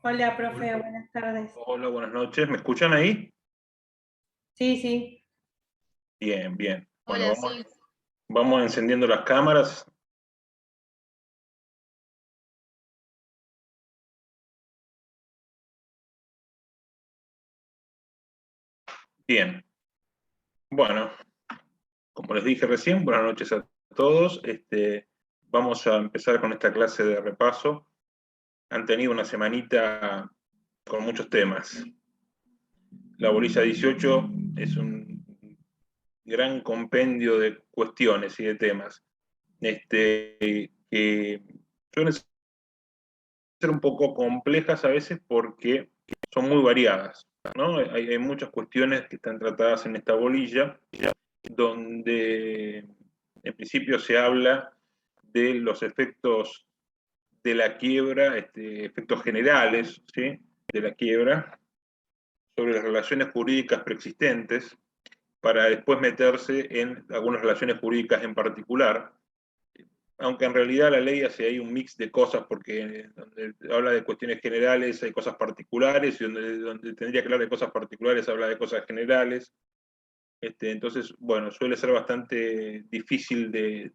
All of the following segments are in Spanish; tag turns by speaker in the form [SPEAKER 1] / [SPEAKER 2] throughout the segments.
[SPEAKER 1] Hola, profe, buenas tardes.
[SPEAKER 2] Hola, buenas noches. ¿Me escuchan ahí?
[SPEAKER 1] Sí, sí.
[SPEAKER 2] Bien, bien. Bueno,
[SPEAKER 3] Hola, sí.
[SPEAKER 2] vamos encendiendo las cámaras. Bien. Bueno, como les dije recién, buenas noches a todos. Vamos a empezar con esta clase de repaso. Han tenido una semanita con muchos temas. La bolilla 18 es un gran compendio de cuestiones y de temas, que suelen ser un poco complejas a veces porque son muy variadas, ¿no? Hay muchas cuestiones que están tratadas en esta bolilla, donde en principio se habla de los efectos de la quiebra, efectos generales, ¿sí?, de la quiebra, sobre las relaciones jurídicas preexistentes, para después meterse en algunas relaciones jurídicas en particular, aunque en realidad la ley hace ahí un mix de cosas, porque donde habla de cuestiones generales hay cosas particulares, y donde tendría que hablar de cosas particulares habla de cosas generales. Entonces, bueno, suele ser bastante difícil de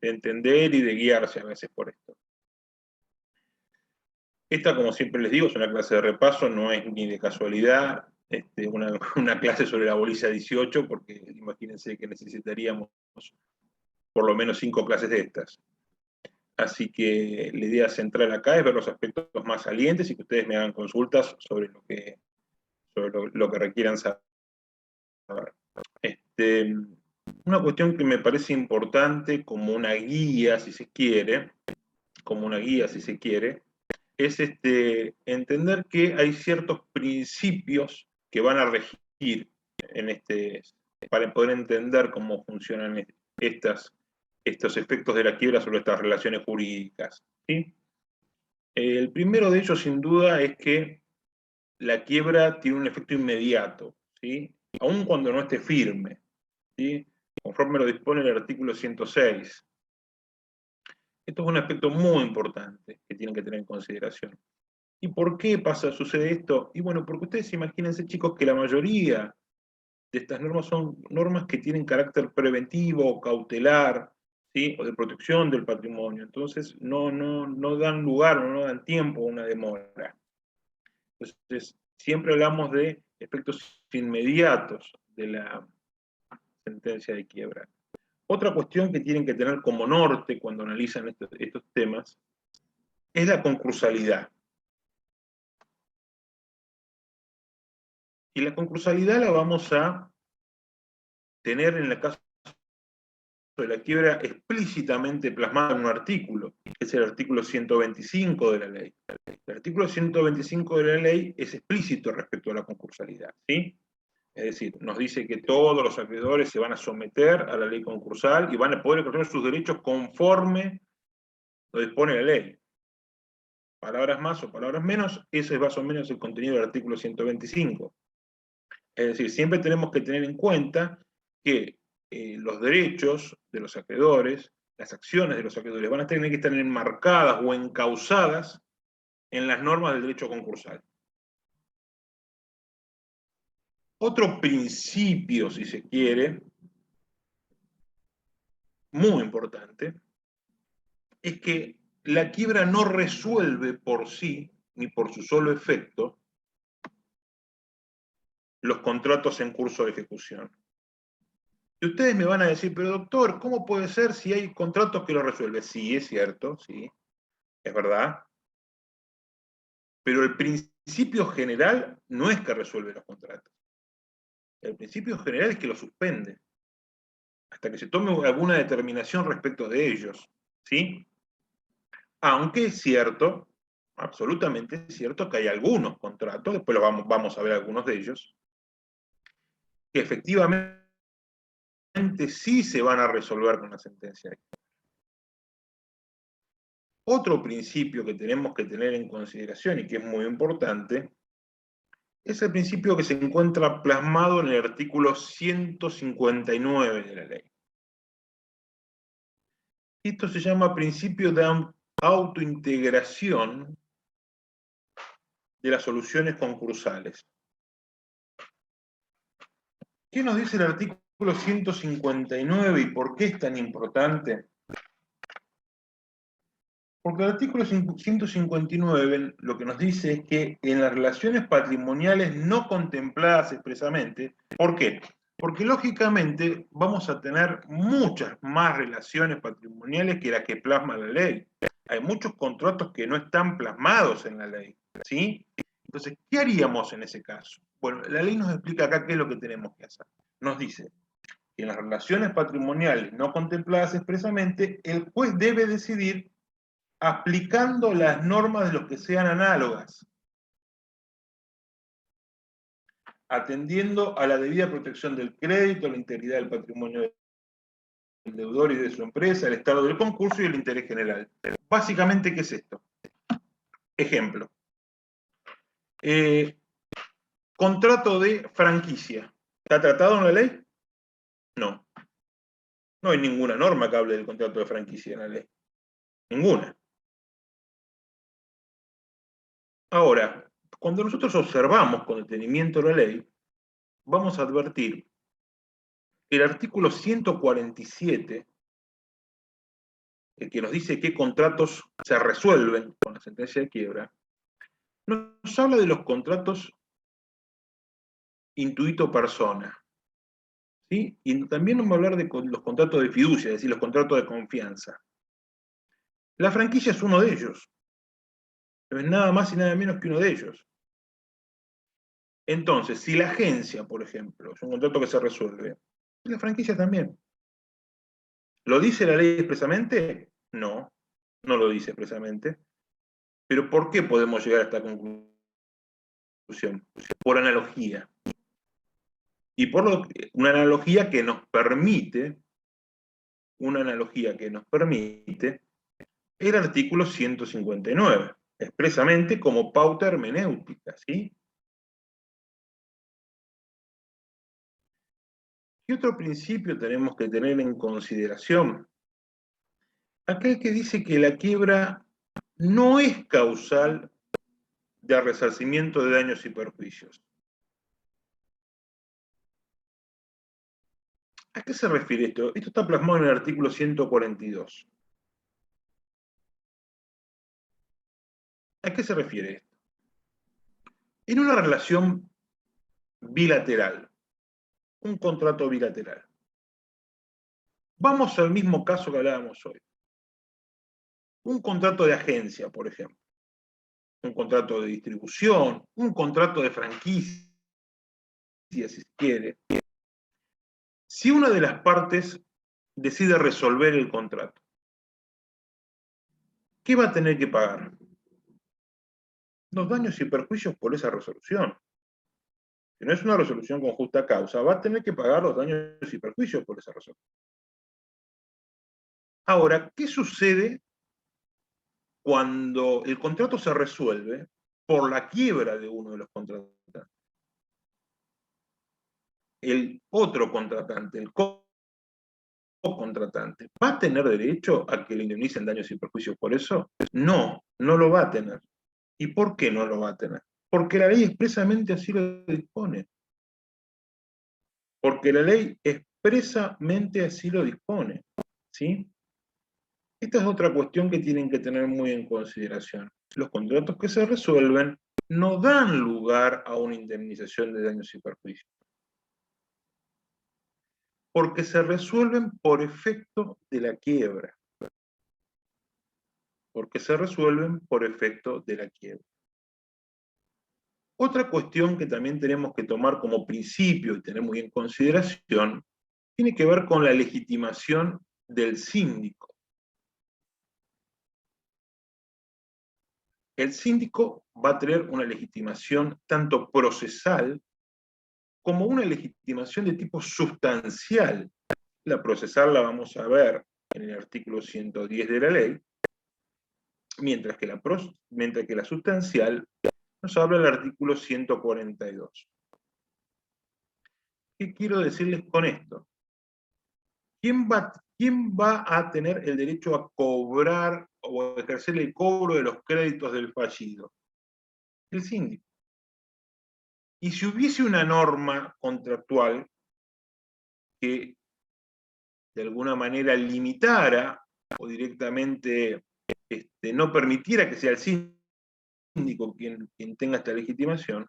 [SPEAKER 2] entender y de guiarse a veces por esto. Esta, como siempre les digo, es una clase de repaso, no es ni de casualidad una clase sobre la bolilla 18, porque imagínense que necesitaríamos por lo menos 5 clases de estas. Así que la idea central acá es ver los aspectos más salientes y que ustedes me hagan consultas sobre lo que requieran saber. Una cuestión que me parece importante como una guía, si se quiere, es entender que hay ciertos principios que van a regir para poder entender cómo funcionan estos efectos de la quiebra sobre estas relaciones jurídicas, ¿sí? El primero de ellos, sin duda, es que la quiebra tiene un efecto inmediato, ¿sí?, aun cuando no esté firme, ¿sí?, conforme lo dispone el artículo 106. Esto es un aspecto muy importante que tienen que tener en consideración. ¿Y por qué sucede esto? Y bueno, porque ustedes imagínense, chicos, que la mayoría de estas normas son normas que tienen carácter preventivo o cautelar, ¿sí?, o de protección del patrimonio. Entonces, no dan lugar o no dan tiempo a una demora. Entonces, siempre hablamos de efectos inmediatos de la sentencia de quiebra. Otra cuestión que tienen que tener como norte cuando analizan estos temas es la concursalidad. Y la concursalidad la vamos a tener en el caso de la quiebra explícitamente plasmada en un artículo, que es el artículo 125 de la ley. El artículo 125 de la ley es explícito respecto a la concursalidad, ¿sí? Es decir, nos dice que todos los acreedores se van a someter a la ley concursal y van a poder ejercer sus derechos conforme lo dispone la ley. Palabras más o palabras menos, ese es más o menos el contenido del artículo 125. Es decir, siempre tenemos que tener en cuenta que los derechos de los acreedores, las acciones de los acreedores, van a tener que estar enmarcadas o encausadas en las normas del derecho concursal. Otro principio, si se quiere, muy importante, es que la quiebra no resuelve por sí, ni por su solo efecto, los contratos en curso de ejecución. Y ustedes me van a decir, pero doctor, ¿cómo puede ser si hay contratos que lo resuelven? Sí, es cierto, sí, es verdad. Pero el principio general no es que resuelve los contratos. El principio general es que los suspende, hasta que se tome alguna determinación respecto de ellos, ¿sí? Aunque es cierto, absolutamente cierto, que hay algunos contratos, después vamos a ver algunos de ellos, que efectivamente sí se van a resolver con la sentencia. Otro principio que tenemos que tener en consideración y que es muy importante es el principio que se encuentra plasmado en el artículo 159 de la ley. Esto se llama principio de autointegración de las soluciones concursales. ¿Qué nos dice el artículo 159 y por qué es tan importante? Porque el artículo 159 lo que nos dice es que en las relaciones patrimoniales no contempladas expresamente, ¿por qué? Porque lógicamente vamos a tener muchas más relaciones patrimoniales que las que plasma la ley. Hay muchos contratos que no están plasmados en la ley, ¿sí? Entonces, ¿qué haríamos en ese caso? Bueno, la ley nos explica acá qué es lo que tenemos que hacer. Nos dice que en las relaciones patrimoniales no contempladas expresamente, el juez debe decidir aplicando las normas de los que sean análogas, atendiendo a la debida protección del crédito, la integridad del patrimonio del deudor y de su empresa, el estado del concurso y el interés general. Básicamente, ¿qué es esto? Ejemplo. Contrato de franquicia. ¿Está tratado en la ley? No. No hay ninguna norma que hable del contrato de franquicia en la ley. Ninguna. Ahora, cuando nosotros observamos con detenimiento la ley, vamos a advertir que el artículo 147, que nos dice qué contratos se resuelven con la sentencia de quiebra, nos habla de los contratos intuito persona, ¿sí? Y también nos va a hablar de los contratos de fiducia, es decir, los contratos de confianza. La franquicia es uno de ellos, no es nada más y nada menos que uno de ellos. Entonces, si la agencia, por ejemplo, es un contrato que se resuelve, la franquicia también. ¿Lo dice la ley expresamente? No, no lo dice expresamente. Pero ¿por qué podemos llegar a esta conclusión? Por analogía. Y por una analogía que nos permite el artículo 159, expresamente como pauta hermenéutica, ¿sí? ¿Qué otro principio tenemos que tener en consideración? Aquel que dice que la quiebra no es causal de resarcimiento de daños y perjuicios. ¿A qué se refiere esto? Esto está plasmado en el artículo 142. ¿A qué se refiere esto? En una relación bilateral, un contrato bilateral. Vamos al mismo caso que hablábamos hoy. Un contrato de agencia, por ejemplo. Un contrato de distribución, un contrato de franquicia, si se quiere. Si una de las partes decide resolver el contrato, ¿qué va a tener que pagar? Los daños y perjuicios por esa resolución. Si no es una resolución con justa causa, va a tener que pagar los daños y perjuicios por esa resolución. Ahora, ¿qué sucede cuando el contrato se resuelve por la quiebra de uno de los contratantes? El otro contratante, el co-contratante, ¿va a tener derecho a que le indemnicen daños y perjuicios por eso? No, no lo va a tener. ¿Y por qué no lo va a tener? Porque la ley expresamente así lo dispone. Porque la ley expresamente así lo dispone. ¿Sí? Esta es otra cuestión que tienen que tener muy en consideración. Los contratos que se resuelven no dan lugar a una indemnización de daños y perjuicios. Porque se resuelven por efecto de la quiebra. Porque se resuelven por efecto de la quiebra. Otra cuestión que también tenemos que tomar como principio y tener muy en consideración tiene que ver con la legitimación del síndico. El síndico va a tener una legitimación tanto procesal como una legitimación de tipo sustancial. La procesal la vamos a ver en el artículo 110 de la ley, mientras que la sustancial nos habla el artículo 142. ¿Qué quiero decirles con esto? ¿Quién va a tener el derecho a cobrar o a ejercer el cobro de los créditos del fallido? El síndico. Y si hubiese una norma contractual que de alguna manera limitara o directamente no permitiera que sea el síndico quien tenga esta legitimación,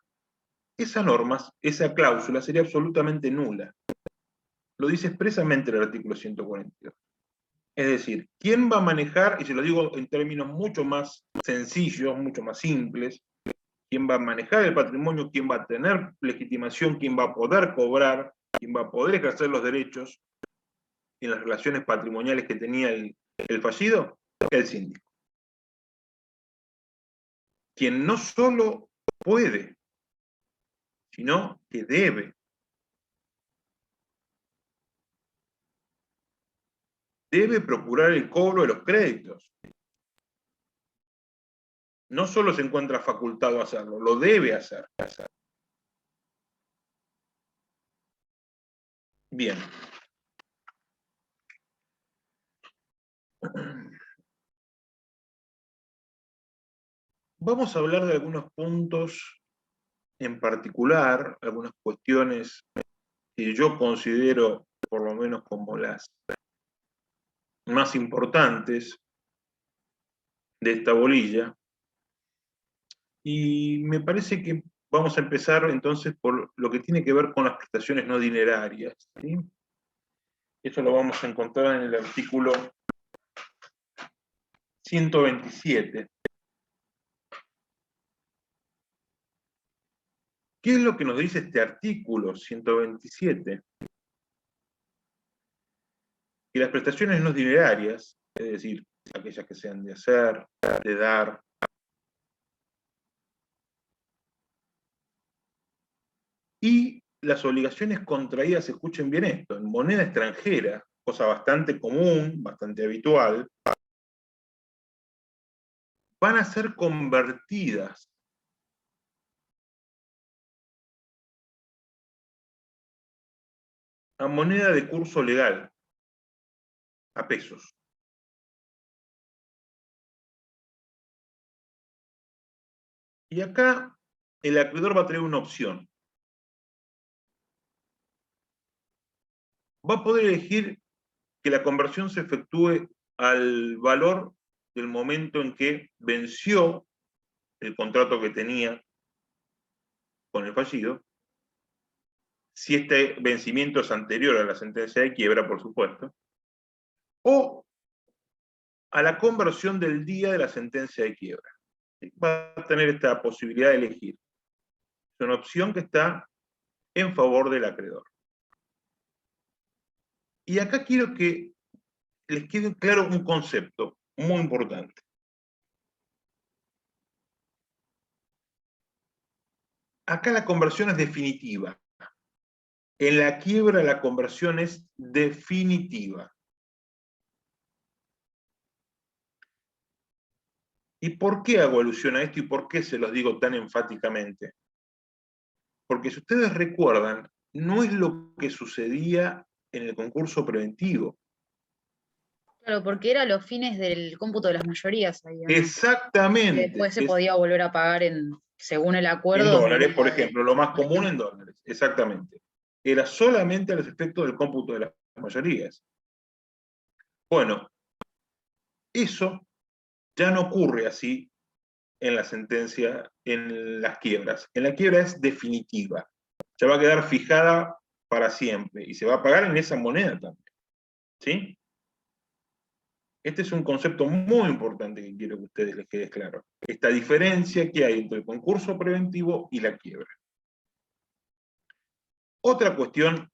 [SPEAKER 2] esa norma, esa cláusula sería absolutamente nula. Lo dice expresamente el artículo 142. Es decir, ¿quién va a manejar, y se lo digo en términos mucho más sencillos, mucho más simples, quién va a manejar el patrimonio, quién va a tener legitimación, quién va a poder cobrar, quién va a poder ejercer los derechos en las relaciones patrimoniales que tenía el fallido? El síndico. Quien no solo puede, sino que debe. Debe procurar el cobro de los créditos. No solo se encuentra facultado a hacerlo, lo debe hacer. Bien. Vamos a hablar de algunos puntos en particular, algunas cuestiones que yo considero, por lo menos, como las más importantes de esta bolilla. Y me parece que vamos a empezar entonces por lo que tiene que ver con las prestaciones no dinerarias, ¿sí? Eso lo vamos a encontrar en el artículo 127. ¿Qué es lo que nos dice este artículo 127? Que las prestaciones no dinerarias, es decir, aquellas que sean de hacer, de dar, y las obligaciones contraídas, escuchen bien esto, en moneda extranjera, cosa bastante común, bastante habitual, van a ser convertidas a moneda de curso legal, a pesos. Y acá el acreedor va a tener una opción. Va a poder elegir que la conversión se efectúe al valor del momento en que venció el contrato que tenía con el fallido, si este vencimiento es anterior a la sentencia de quiebra, por supuesto, o a la conversión del día de la sentencia de quiebra. Va a tener esta posibilidad de elegir. Es una opción que está en favor del acreedor. Y acá quiero que les quede claro un concepto muy importante. Acá la conversión es definitiva. En la quiebra la conversión es definitiva. ¿Y por qué hago alusión a esto y por qué se los digo tan enfáticamente? Porque si ustedes recuerdan, no es lo que sucedía en el concurso preventivo.
[SPEAKER 3] Claro, porque era los fines del cómputo de las mayorías ahí, ¿no?
[SPEAKER 2] Exactamente.
[SPEAKER 3] Que después se podía volver a pagar según el acuerdo.
[SPEAKER 2] En dólares, por ejemplo, lo más común en dólares, exactamente. Era solamente a los efectos del cómputo de las mayorías. Bueno, eso ya no ocurre así en la sentencia, en las quiebras. En la quiebra es definitiva. Ya va a quedar fijada para siempre y se va a pagar en esa moneda también. ¿Sí? Este es un concepto muy importante que quiero que a ustedes les quede claro. Esta diferencia que hay entre el concurso preventivo y la quiebra. Otra cuestión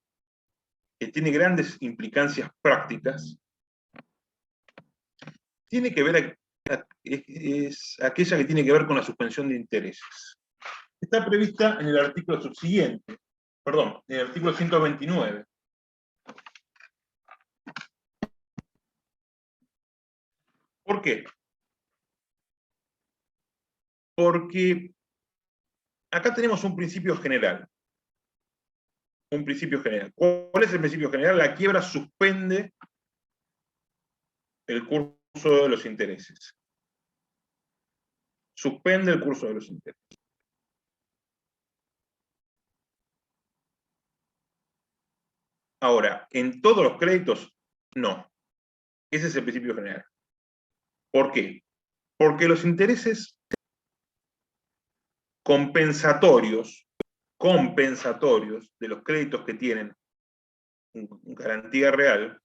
[SPEAKER 2] que tiene grandes implicancias prácticas tiene que ver, es aquella que tiene que ver con la suspensión de intereses. Está prevista en el artículo subsiguiente, perdón, en el artículo 129. ¿Por qué? Porque acá tenemos un principio general. Un principio general. ¿Cuál es el principio general? La quiebra suspende el curso de los intereses. Suspende el curso de los intereses. Ahora, en todos los créditos, no. Ese es el principio general. ¿Por qué? Porque los intereses compensatorios de los créditos que tienen garantía real,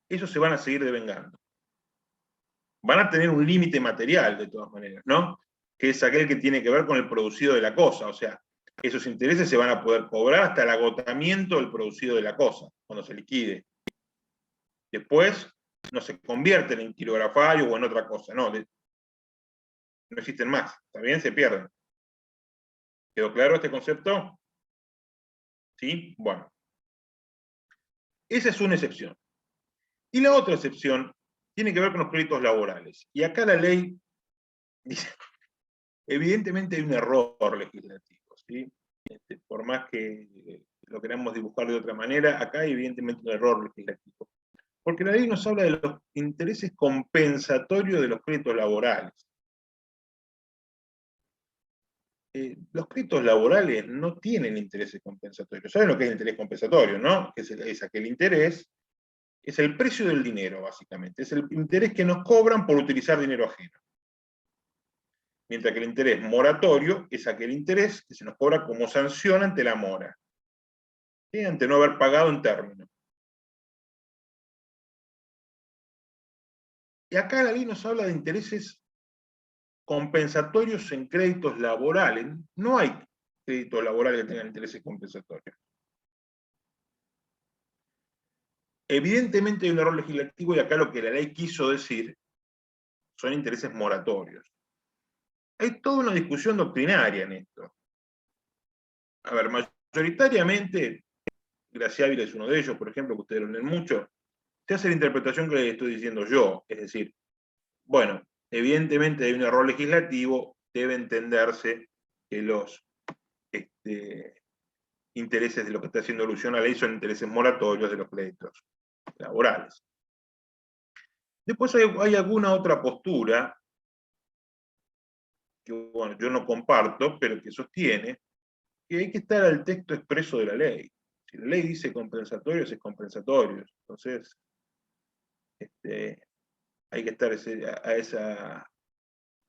[SPEAKER 2] esos se van a seguir devengando. Van a tener un límite material, de todas maneras, ¿no? Que es aquel que tiene que ver con el producido de la cosa. O sea, esos intereses se van a poder cobrar hasta el agotamiento del producido de la cosa, cuando se liquide. Después no se convierten en quilografario o en otra cosa, no. No existen más. También se pierden. ¿Quedó claro este concepto? ¿Sí? Bueno. Esa es una excepción. Y la otra excepción tiene que ver con los créditos laborales. Y acá la ley dice, evidentemente hay un error legislativo, ¿sí? Por más que lo queramos dibujar de otra manera, acá hay evidentemente un error legislativo. Porque la ley nos habla de los intereses compensatorios de los créditos laborales. Los créditos laborales no tienen intereses compensatorios. ¿Saben lo que es el interés compensatorio, no? Que es aquel interés, es el precio del dinero, básicamente. Es el interés que nos cobran por utilizar dinero ajeno. Mientras que el interés moratorio es aquel interés que se nos cobra como sanción ante la mora, ¿sí? Ante no haber pagado en término. Y acá la ley nos habla de intereses compensatorios en créditos laborales. No hay créditos laborales que tengan intereses compensatorios. Evidentemente hay un error legislativo y acá lo que la ley quiso decir son intereses moratorios. Hay toda una discusión doctrinaria en esto. A ver, mayoritariamente, Gracia Ávila es uno de ellos, por ejemplo, que ustedes lo leen mucho, se hace la interpretación que les estoy diciendo yo, es decir, bueno, evidentemente hay un error legislativo, debe entenderse que los intereses de lo que está haciendo alusión a la ley son intereses moratorios de los créditos laborales. Después hay alguna otra postura que, bueno, yo no comparto, pero que sostiene que hay que estar al texto expreso de la ley. Si la ley dice compensatorios, es compensatorios. Entonces, hay que estar a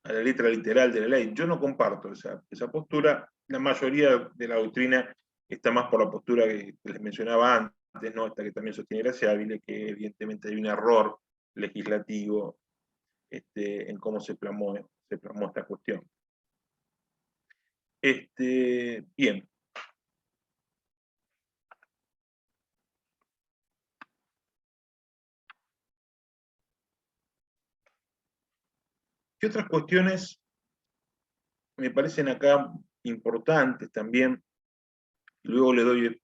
[SPEAKER 2] la letra literal de la ley. Yo no comparto esa postura. La mayoría de la doctrina está más por la postura que les mencionaba antes, ¿no? Esta que también sostiene Gracia Ávila, que evidentemente hay un error legislativo en cómo se plasmó esta cuestión. Bien. ¿Qué otras cuestiones me parecen acá importantes también? Luego le doy...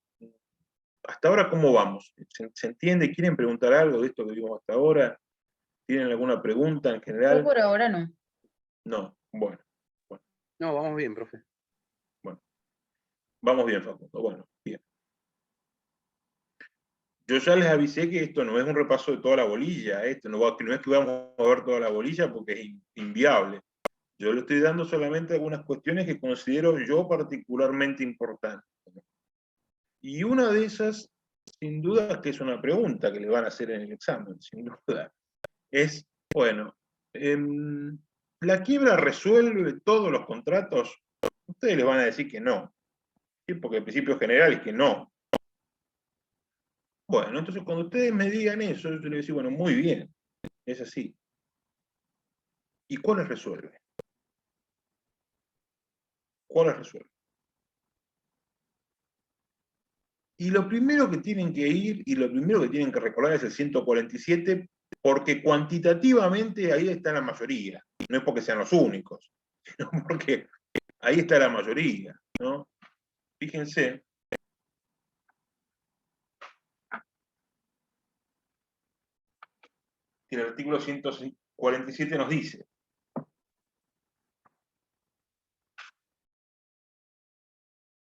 [SPEAKER 2] ¿Hasta ahora cómo vamos? ¿Se entiende? ¿Quieren preguntar algo de esto que vimos hasta ahora? ¿Tienen alguna pregunta en
[SPEAKER 3] Yo
[SPEAKER 2] general?
[SPEAKER 3] por ahora no.
[SPEAKER 2] No, bueno.
[SPEAKER 4] No, vamos bien, profe.
[SPEAKER 2] Bueno, vamos bien, Facundo. Bueno, bien. Yo ya les avisé que esto no es un repaso de toda la bolilla, no es que vamos a ver toda la bolilla porque es inviable. Yo le estoy dando solamente algunas cuestiones que considero yo particularmente importantes. Y una de esas, sin duda, que es una pregunta que le van a hacer en el examen, sin duda, es, bueno, ¿la quiebra resuelve todos los contratos? Ustedes les van a decir que no, ¿sí? Porque el principio general es que no. Bueno, entonces cuando ustedes me digan eso, yo les voy a decir, bueno, muy bien, es así. ¿Y cuáles resuelve? ¿Cuáles resuelve? Y lo primero que tienen que ir y lo primero que tienen que recordar es el 147, porque cuantitativamente ahí está la mayoría. No es porque sean los únicos, sino porque ahí está la mayoría, ¿no? Fíjense. Que el artículo 147 nos dice: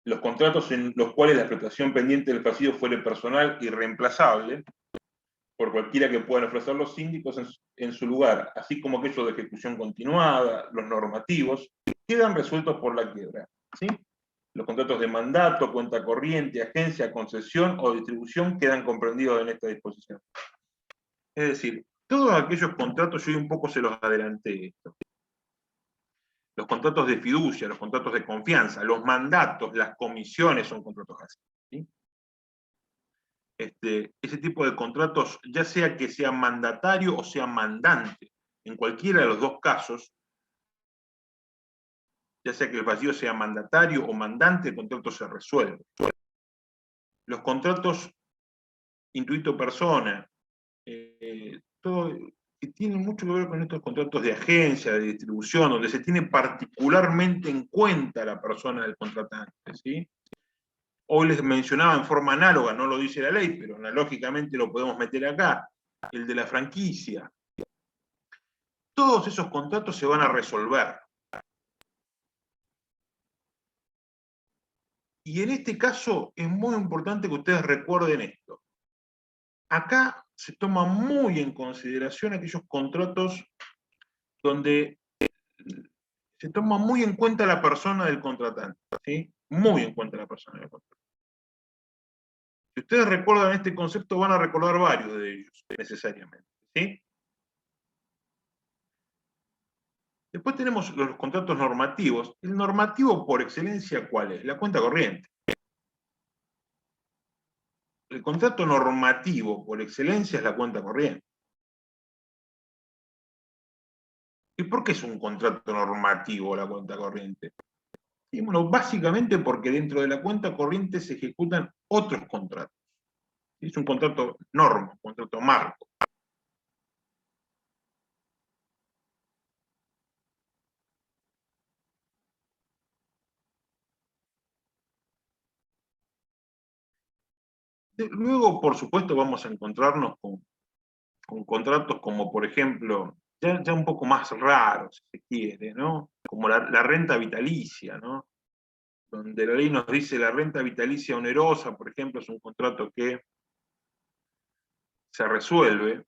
[SPEAKER 2] los contratos en los cuales la explotación pendiente del pasivo fuere personal y reemplazable, por cualquiera que puedan ofrecer los síndicos en su lugar, así como aquellos de ejecución continuada, los normativos, quedan resueltos por la quiebra. ¿Sí? Los contratos de mandato, cuenta corriente, agencia, concesión o distribución quedan comprendidos en esta disposición. Es decir, todos aquellos contratos, yo un poco se los adelanté esto. Los contratos de fiducia, los contratos de confianza, los mandatos, las comisiones son contratos así. ¿Sí? Ese tipo de contratos, ya sea que sea mandatario o sea mandante, en cualquiera de los dos casos, ya sea que el fallido sea mandatario o mandante, el contrato se resuelve. Los contratos intuito persona, todo, que tienen mucho que ver con estos contratos de agencia, de distribución, donde se tiene particularmente en cuenta la persona del contratante. ¿Sí? Hoy les mencionaba en forma análoga, no lo dice la ley, pero analógicamente lo podemos meter acá, el de la franquicia. Todos esos contratos se van a resolver. Y en este caso es muy importante que ustedes recuerden esto. Acá se toma muy en consideración aquellos contratos donde se toma muy en cuenta la persona del contratante. ¿Sí? Muy en cuenta la persona del contratante. Si ustedes recuerdan este concepto, van a recordar varios de ellos, necesariamente. ¿Sí? Después tenemos los contratos normativos. El normativo por excelencia, ¿cuál es? La cuenta corriente. El contrato normativo por excelencia es la cuenta corriente. ¿Y por qué es un contrato normativo la cuenta corriente? Y bueno, básicamente porque dentro de la cuenta corriente se ejecutan otros contratos. Es un contrato norma, un contrato marco. Luego, por supuesto, vamos a encontrarnos con contratos como, por ejemplo, ya un poco más raros, si se quiere, ¿no? Como la renta vitalicia, ¿no? Donde la ley nos dice la renta vitalicia onerosa, por ejemplo, es un contrato que se resuelve,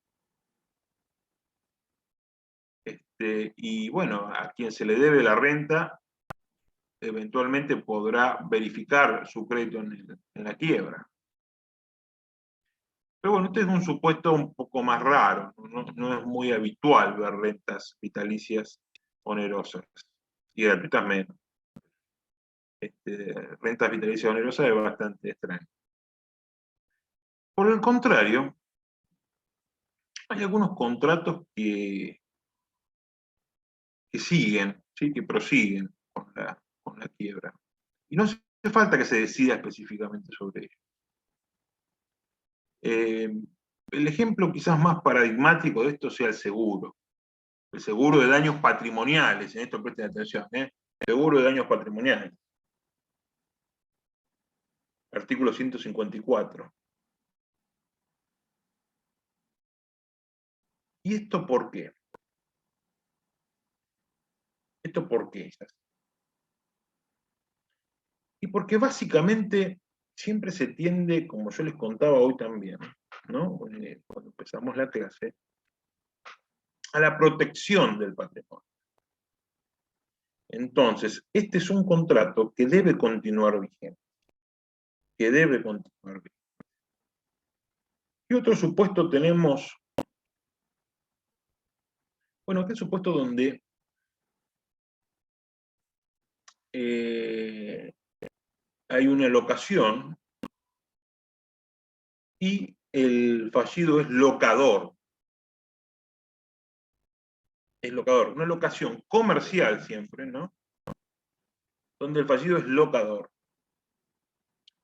[SPEAKER 2] y bueno, a quien se le debe la renta, eventualmente podrá verificar su crédito en la quiebra. Pero bueno, este es un supuesto un poco más raro, no es muy habitual ver rentas vitalicias onerosas, y gratuitas menos. Rentas vitalicias onerosas es bastante extraño. Por el contrario, hay algunos contratos que siguen, ¿sí? Que prosiguen con la quiebra. Y no hace falta que se decida específicamente sobre ello. El ejemplo quizás más paradigmático de esto sea el seguro de daños patrimoniales, en esto presten atención, seguro de daños patrimoniales. Artículo 154. ¿Y esto por qué? ¿Esto por qué es así? Y porque básicamente siempre se tiende, como yo les contaba hoy también, ¿no? Cuando empezamos la clase, a la protección del patrimonio. Entonces, este es un contrato que debe continuar vigente. Que debe continuar vigente. ¿Qué otro supuesto tenemos? Bueno, aquel supuesto donde hay una locación y el fallido es locador. Es locador, una locación comercial siempre, ¿no? Donde el fallido es locador.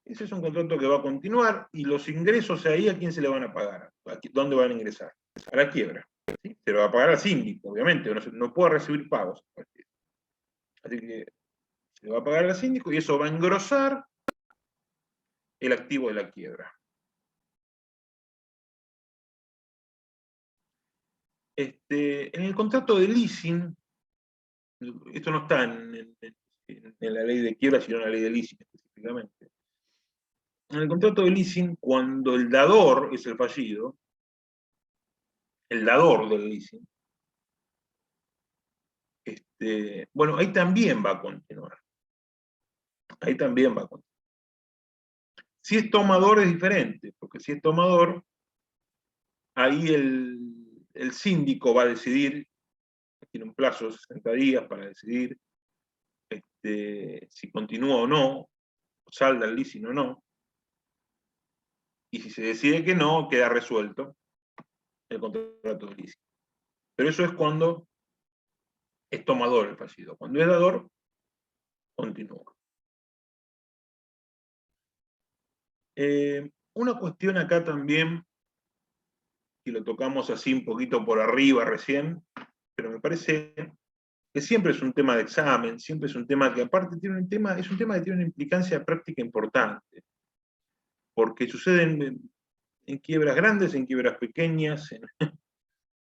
[SPEAKER 2] Ese es un contrato que va a continuar y los ingresos ahí, ¿a quién se le van a pagar? ¿Dónde van a ingresar? A la quiebra. ¿Sí? Se lo va a pagar al síndico, obviamente, no puede recibir pagos. Así que se le va a pagar al síndico y eso va a engrosar el activo de la quiebra. En el contrato de leasing, esto no está en la ley de quiebra, sino en la ley de leasing específicamente. En el contrato de leasing, cuando el dador es el fallido, el dador del leasing, bueno, ahí también va a continuar. Ahí también va a continuar. Si es tomador es diferente, porque si es tomador, ahí el síndico va a decidir, tiene un plazo de 60 días para decidir si continúa o no, salda el leasing o no, y si se decide que no, queda resuelto el contrato de leasing. Pero eso es cuando es tomador el fallido. Cuando es dador, continúa. Una cuestión acá también, que lo tocamos así un poquito por arriba recién, pero me parece que siempre es un tema de examen, siempre es un tema que aparte es un tema que tiene una implicancia práctica importante, porque sucede en quiebras grandes, en quiebras pequeñas,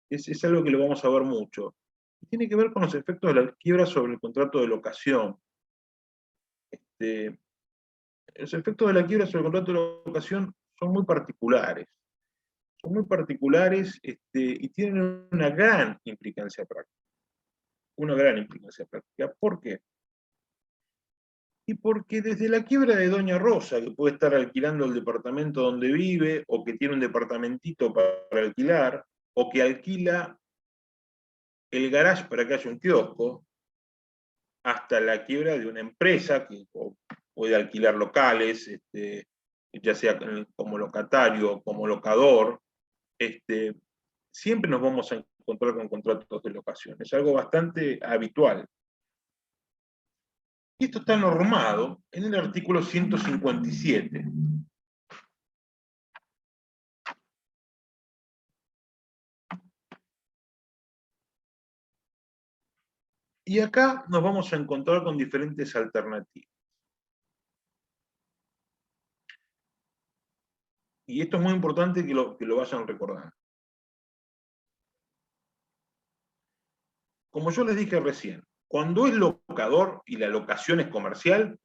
[SPEAKER 2] es algo que lo vamos a ver mucho. Y tiene que ver con los efectos de la quiebra sobre el contrato de locación. Los efectos de la quiebra sobre el contrato de locación son muy particulares. Son muy particulares y tienen una gran implicancia práctica. Una gran implicancia práctica. ¿Por qué? Y porque desde la quiebra de Doña Rosa, que puede estar alquilando el departamento donde vive, o que tiene un departamentito para alquilar, o que alquila el garage para que haya un kiosco, hasta la quiebra de una empresa que puede alquilar locales, ya sea como locatario o como locador, siempre nos vamos a encontrar con contratos de locación. Es algo bastante habitual. Y esto está normado en el artículo 157. Y acá nos vamos a encontrar con diferentes alternativas. Y esto es muy importante que lo vayan recordando. Como yo les dije recién, cuando es locador y la locación es comercial,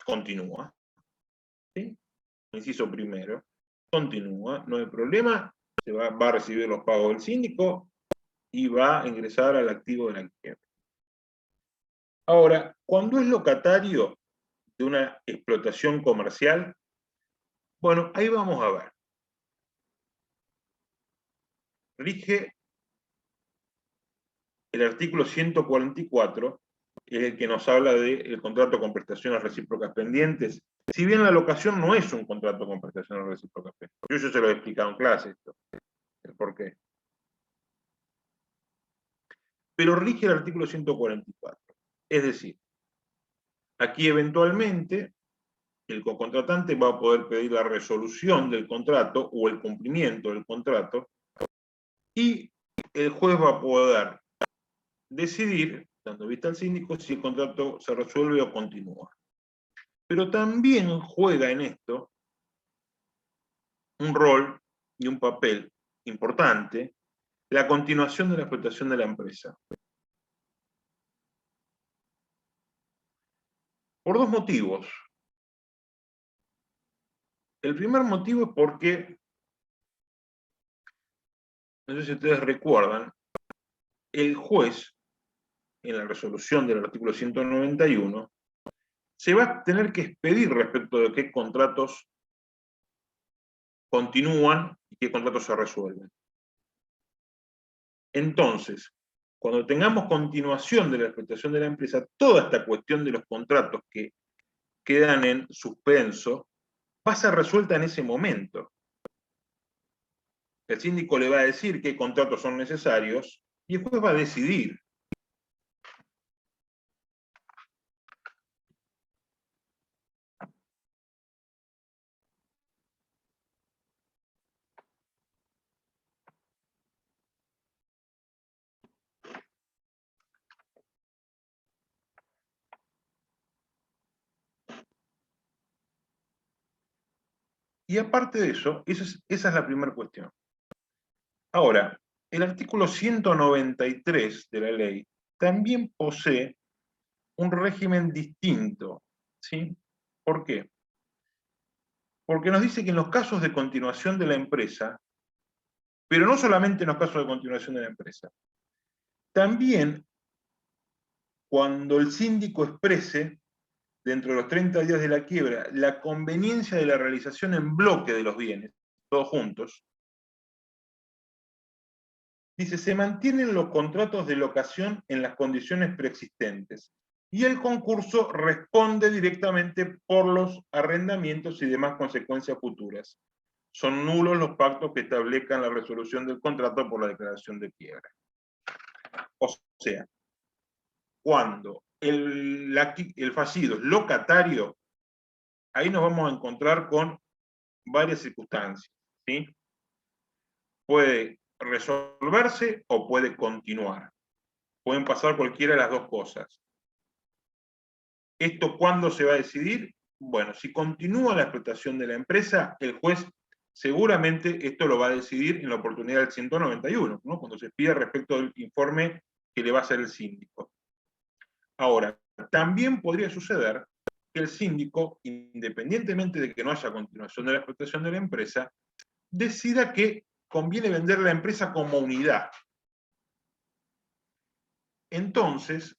[SPEAKER 2] continúa. ¿Sí? Inciso primero, continúa, no hay problema, va a recibir los pagos del síndico y va a ingresar al activo de la quiebra. Ahora, cuando es locatario de una explotación comercial, bueno, ahí vamos a ver. Rige el artículo 144, es el que nos habla del contrato con prestaciones recíprocas pendientes. Si bien la locación no es un contrato con prestaciones recíprocas pendientes, yo se lo he explicado en clase esto, el por qué. Pero rige el artículo 144. Es decir, aquí eventualmente el cocontratante va a poder pedir la resolución del contrato o el cumplimiento del contrato y el juez va a poder decidir, dando vista al síndico, si el contrato se resuelve o continúa. Pero también juega en esto un rol y un papel importante la continuación de la explotación de la empresa. Por dos motivos. El primer motivo es porque, no sé si ustedes recuerdan, el juez, en la resolución del artículo 191, se va a tener que expedir respecto de qué contratos continúan y qué contratos se resuelven. Entonces, cuando tengamos continuación de la explotación de la empresa, toda esta cuestión de los contratos que quedan en suspenso va a ser resuelta en ese momento. El síndico le va a decir qué contratos son necesarios y el juez va a decidir. Y aparte de eso, esa es la primera cuestión. Ahora, el artículo 193 de la ley también posee un régimen distinto. ¿Sí? ¿Por qué? Porque nos dice que en los casos de continuación de la empresa, Pero no solamente en los casos de continuación de la empresa. También cuando el síndico exprese, dentro de los 30 días de la quiebra, la conveniencia de la realización en bloque de los bienes, todos juntos, dice, se mantienen los contratos de locación en las condiciones preexistentes y el concurso responde directamente por los arrendamientos y demás consecuencias futuras. Son nulos los pactos que establezcan la resolución del contrato por la declaración de quiebra. O sea, cuando el fallido es locatario, ahí nos vamos a encontrar con varias circunstancias, ¿sí? Puede resolverse o puede continuar. Pueden pasar cualquiera de las dos cosas. ¿Esto cuándo se va a decidir? Bueno, si continúa la explotación de la empresa, el juez seguramente esto lo va a decidir en la oportunidad del 191, ¿no? Cuando se pida respecto del informe que le va a hacer el síndico. Ahora, también podría suceder que el síndico, independientemente de que no haya continuación de la explotación de la empresa, decida que conviene vender la empresa como unidad. Entonces,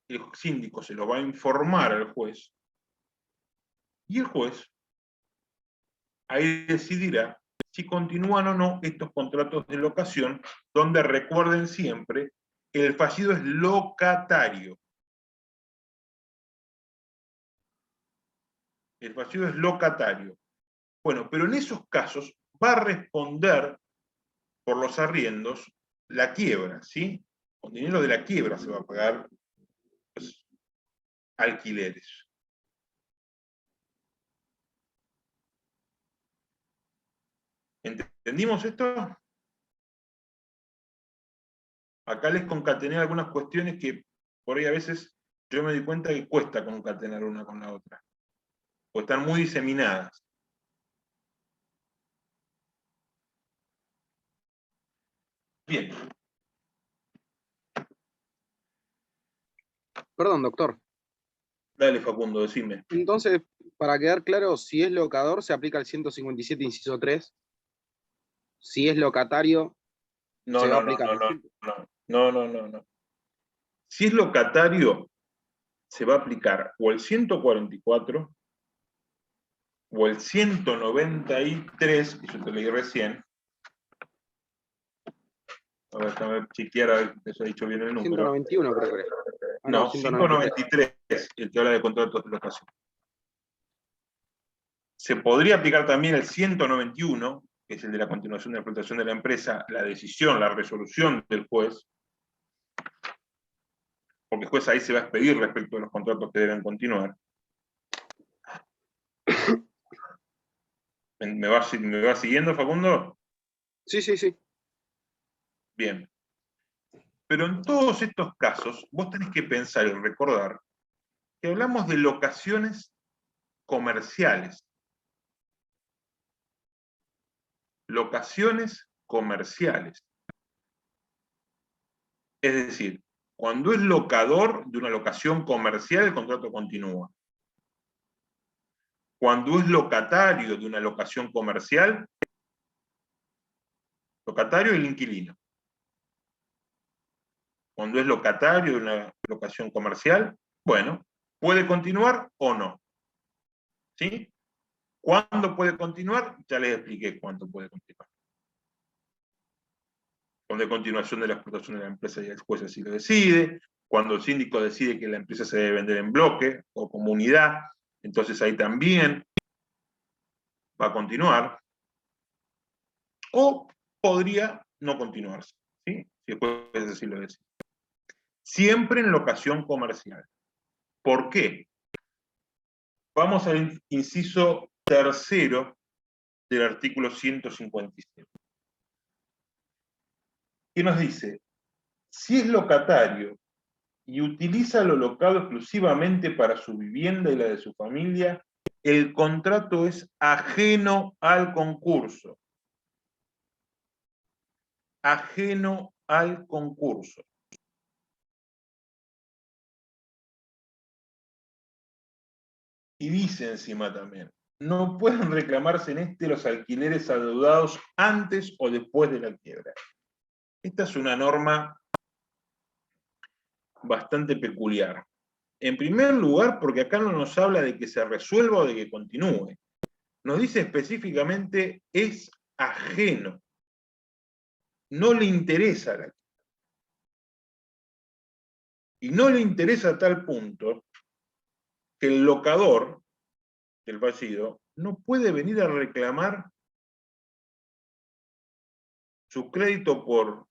[SPEAKER 2] el síndico se lo va a informar al juez, y el juez ahí decidirá si continúan o no estos contratos de locación, donde recuerden siempre, el fallido es locatario. El fallido es locatario. Bueno, pero en esos casos va a responder por los arriendos la quiebra, ¿sí? Con dinero de la quiebra se va a pagar pues, alquileres. ¿Entendimos esto? Acá les concatené algunas cuestiones que por ahí a veces yo me di cuenta que cuesta concatenar una con la otra, pues están muy diseminadas. Bien.
[SPEAKER 4] Perdón, doctor.
[SPEAKER 2] Dale, Facundo, decime.
[SPEAKER 4] Entonces, para quedar claro, si es locador, se aplica el 157, inciso 3. Si es locatario,
[SPEAKER 2] No,
[SPEAKER 4] se va a
[SPEAKER 2] no, no,
[SPEAKER 4] aplicar
[SPEAKER 2] no,
[SPEAKER 4] el
[SPEAKER 2] no, no, no, no, no, no. Si es locatario, se va a aplicar o el 144 o el 193, que yo te leí recién. A ver, déjame chequear a ver que se ha dicho bien el número.
[SPEAKER 4] 191 creo que era. Ah,
[SPEAKER 2] No,
[SPEAKER 4] 193.
[SPEAKER 2] 193, el que habla de contratos de locación. Se podría aplicar también el 191, que es el de la continuación de la explotación de la empresa, la decisión, la resolución del juez, porque el juez ahí se va a expedir respecto de los contratos que deben continuar. ¿Me va siguiendo, Facundo?
[SPEAKER 4] Sí, sí, sí.
[SPEAKER 2] Bien. Pero en todos estos casos, vos tenés que pensar y recordar que hablamos de locaciones comerciales. Locaciones comerciales. Es decir, cuando es locador de una locación comercial, el contrato continúa. Cuando es locatario de una locación comercial, locatario el inquilino. Cuando es locatario de una locación comercial, bueno, puede continuar o no. ¿Sí? ¿Cuándo puede continuar? Ya les expliqué cuándo puede continuar. Cuando hay continuación de la explotación de la empresa y el juez así lo decide, cuando el síndico decide que la empresa se debe vender en bloque o como unidad, entonces ahí también va a continuar, o podría no continuarse, ¿sí? Si el juez así lo decide. Siempre en locación comercial. ¿Por qué? Vamos al inciso tercero del artículo 157. ¿Qué nos dice? Si es locatario y utiliza lo locado exclusivamente para su vivienda y la de su familia, el contrato es ajeno al concurso. Ajeno al concurso. Y dice encima también, no pueden reclamarse en este los alquileres adeudados antes o después de la quiebra. Esta es una norma bastante peculiar. En primer lugar, porque acá no nos habla de que se resuelva o de que continúe. Nos dice específicamente es ajeno. No le interesa la quiebra. Y no le interesa a tal punto que el locador del fallido no puede venir a reclamar su crédito por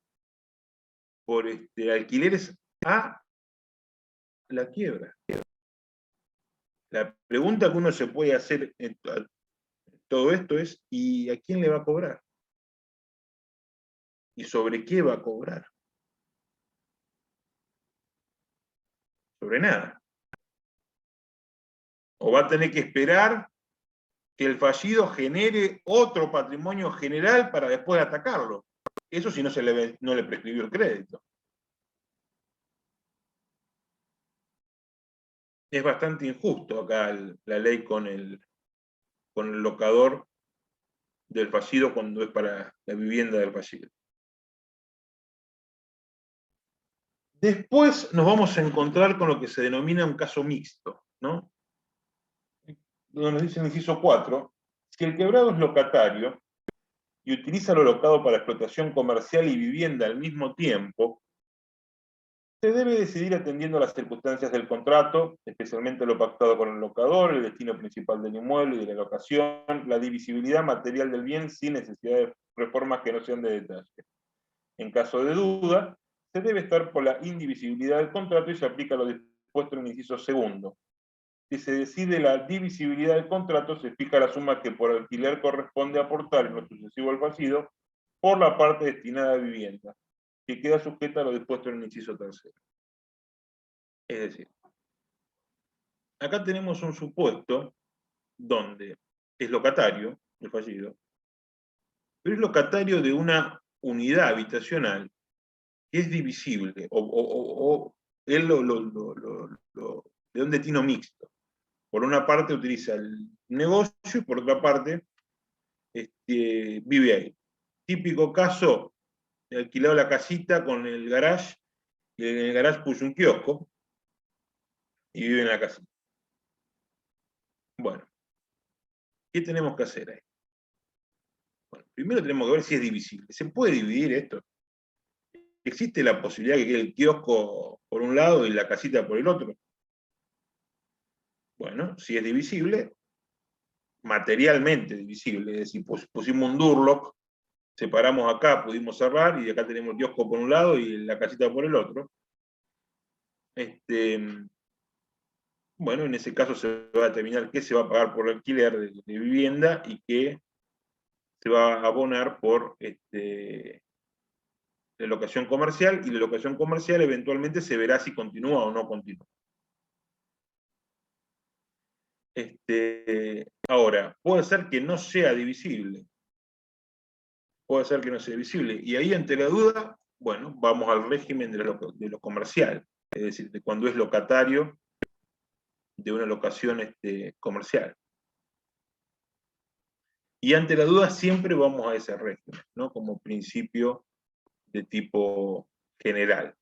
[SPEAKER 2] alquileres a la quiebra. La pregunta que uno se puede hacer en todo esto es, ¿y a quién le va a cobrar? ¿Y sobre qué va a cobrar? Sobre nada. O va a tener que esperar que el fallido genere otro patrimonio general para después atacarlo. Eso si no le prescribió el crédito. Es bastante injusto acá la ley con el locador del fallido cuando es para la vivienda del fallido. Después nos vamos a encontrar con lo que se denomina un caso mixto, ¿no? Donde nos dice en el inciso 4, si el quebrado es locatario y utiliza lo locado para explotación comercial y vivienda al mismo tiempo, se debe decidir atendiendo a las circunstancias del contrato, especialmente lo pactado con el locador, el destino principal del inmueble y de la locación, la divisibilidad material del bien sin necesidad de reformas que no sean de detalle. En caso de duda, se debe estar por la indivisibilidad del contrato y se aplica lo dispuesto en el inciso segundo. Si se decide la divisibilidad del contrato, se fija la suma que por alquiler corresponde aportar en lo sucesivo al fallido por la parte destinada a vivienda, que queda sujeta a lo dispuesto en el inciso tercero. Es decir, acá tenemos un supuesto donde es locatario, el fallido, pero es locatario de una unidad habitacional que es divisible, o él de un destino mixto. Por una parte utiliza el negocio y por otra parte vive ahí. Típico caso, he alquilado la casita con el garage, y en el garage puso un kiosco y vive en la casita. Bueno, ¿qué tenemos que hacer ahí? Bueno, primero tenemos que ver si es divisible. ¿Se puede dividir esto? ¿Existe la posibilidad que quede el kiosco por un lado y la casita por el otro? Bueno, si es divisible, materialmente divisible, es decir, pusimos un doorlock, separamos acá, pudimos cerrar, y acá tenemos el kiosco por un lado y la casita por el otro. Bueno, en ese caso se va a determinar qué se va a pagar por alquiler de vivienda y qué se va a abonar por la locación comercial, y la locación comercial eventualmente se verá si continúa o no continúa. Ahora, puede ser que no sea divisible. Puede ser que no sea divisible. Y ahí, ante la duda, bueno, vamos al régimen de lo comercial. Es decir, de cuando es locatario de una locación comercial. Y ante la duda siempre vamos a ese régimen, ¿no? Como principio de tipo general.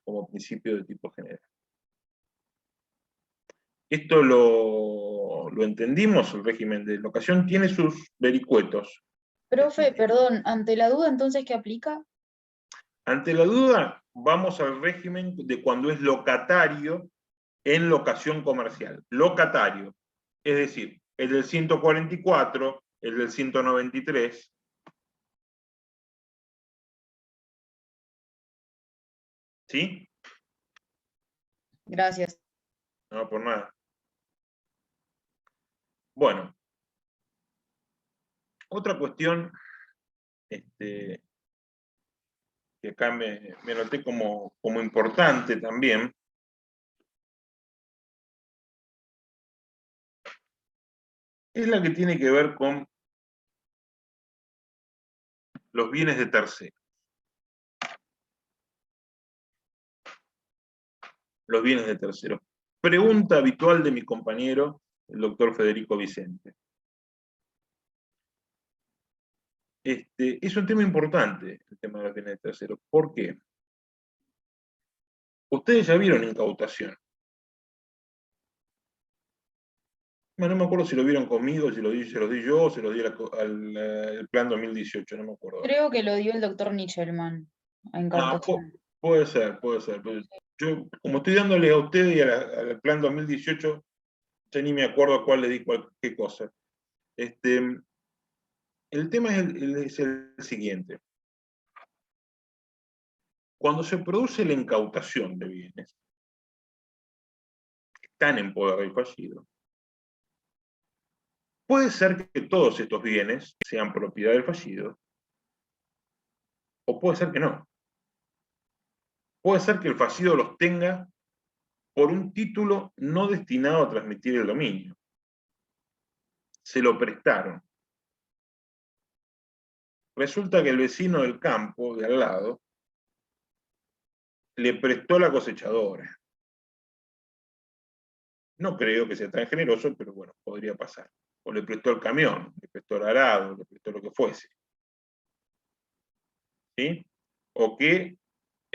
[SPEAKER 2] Como principio de tipo general. Esto lo entendimos, el régimen de locación tiene sus vericuetos.
[SPEAKER 3] Profe, perdón, ante la duda, entonces, ¿qué aplica?
[SPEAKER 2] Ante la duda, vamos al régimen de cuando es locatario en locación comercial. Locatario. Es decir, el del 144, el del 193. ¿Sí?
[SPEAKER 3] Gracias.
[SPEAKER 2] No, por nada. Bueno. Otra cuestión que acá me noté como importante también, es la que tiene que ver con los bienes de terceros. Los bienes de terceros. Pregunta habitual de mi compañero el doctor Federico Vicente. Es un tema importante, el tema de los bienes de terceros. ¿Por qué? Ustedes ya vieron incautación. Bueno, no me acuerdo si lo vieron conmigo, si se los di yo, o se los di al plan 2018, no me acuerdo.
[SPEAKER 3] Creo que lo dio el doctor Nichelman a incautación.
[SPEAKER 2] Puede ser. Yo, como estoy dándole a ustedes y al plan 2018, ya ni me acuerdo a cuál le di qué cosa. El tema es el siguiente. Cuando se produce la incautación de bienes que están en poder del fallido, puede ser que todos estos bienes sean propiedad del fallido, o puede ser que no. Puede ser que el fallido los tenga por un título no destinado a transmitir el dominio. Se lo prestaron. Resulta que el vecino del campo, de al lado, le prestó la cosechadora. No creo que sea tan generoso, pero bueno, podría pasar. O le prestó el camión, le prestó el arado, le prestó lo que fuese. ¿Sí? O que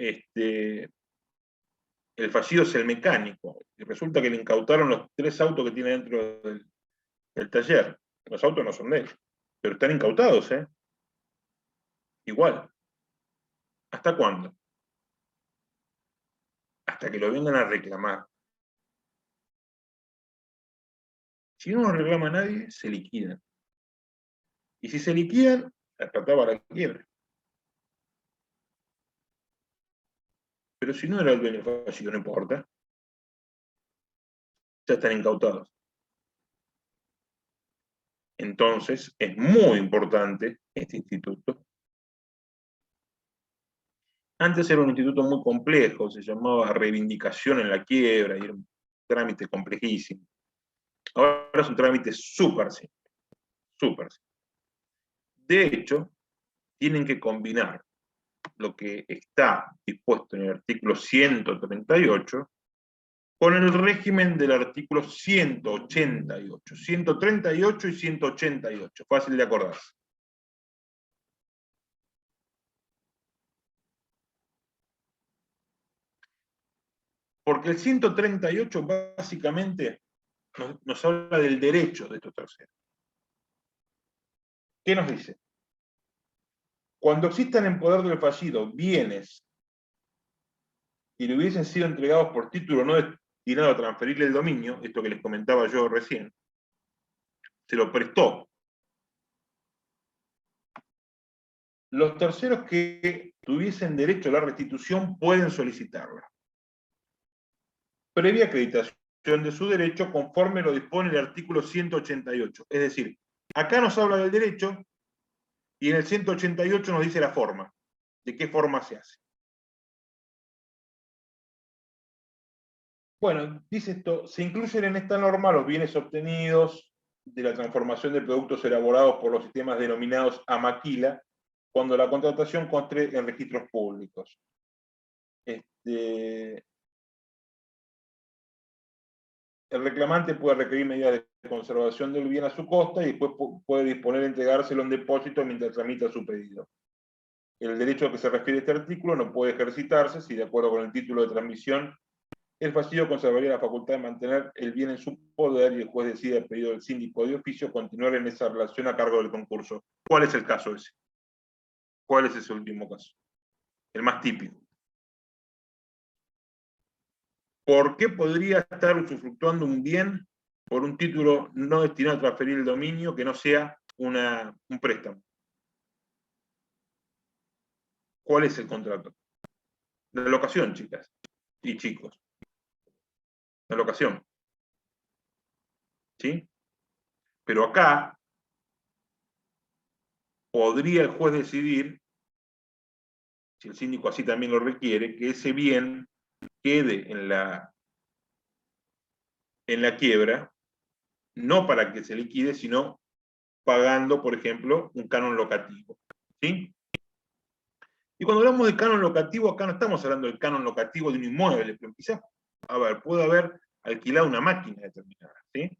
[SPEAKER 2] el fallido es el mecánico, y resulta que le incautaron los 3 autos que tiene dentro del taller. Los autos no son de él, pero están incautados, ¿eh? Igual. ¿Hasta cuándo? Hasta que lo vengan a reclamar. Si no lo reclama nadie, se liquidan. Y si se liquidan, la plata va a la quiebra. Pero si no era el dueño fallido, no importa. Ya están incautados. Entonces, es muy importante este instituto. Antes era un instituto muy complejo, se llamaba reivindicación en la quiebra, y era un trámite complejísimo. Ahora es un trámite súper simple, súper simple. De hecho, tienen que combinar lo que está dispuesto en el artículo 138 con el régimen del artículo 188, 138 y 188, fácil de acordarse. Porque el 138 básicamente nos habla del derecho de estos terceros. ¿Qué nos dice? Cuando existan en poder del fallido bienes y le hubiesen sido entregados por título no destinado a transferirle el dominio, esto que les comentaba yo recién, se lo prestó. Los terceros que tuviesen derecho a la restitución pueden solicitarla, previa acreditación de su derecho conforme lo dispone el artículo 188. Es decir, acá nos habla del derecho y en el 188 nos dice la forma, de qué forma se hace. Bueno, dice esto, se incluyen en esta norma los bienes obtenidos de la transformación de productos elaborados por los sistemas denominados a maquila, cuando la contratación conste en registros públicos. El reclamante puede requerir medidas de conservación del bien a su costa y después puede disponer de entregárselo en depósito mientras tramita su pedido. El derecho a que se refiere este artículo no puede ejercitarse si, de acuerdo con el título de transmisión, el fallido conservaría la facultad de mantener el bien en su poder y el juez decide, a pedido del síndico de oficio, continuar en esa relación a cargo del concurso. ¿Cuál es el caso ese? ¿Cuál es ese último caso? El más típico. ¿Por qué podría estar usufructuando un bien por un título no destinado a transferir el dominio que no sea un préstamo? ¿Cuál es el contrato? La locación, chicas y chicos. La locación. ¿Sí? Pero acá podría el juez decidir, si el síndico así también lo requiere, que ese bien quede en la quiebra, no para que se liquide, sino pagando, por ejemplo, un canon locativo. ¿Sí? Y cuando hablamos de canon locativo, acá no estamos hablando del canon locativo de un inmueble, pero quizás, a ver, puede haber alquilado una máquina determinada, ¿sí?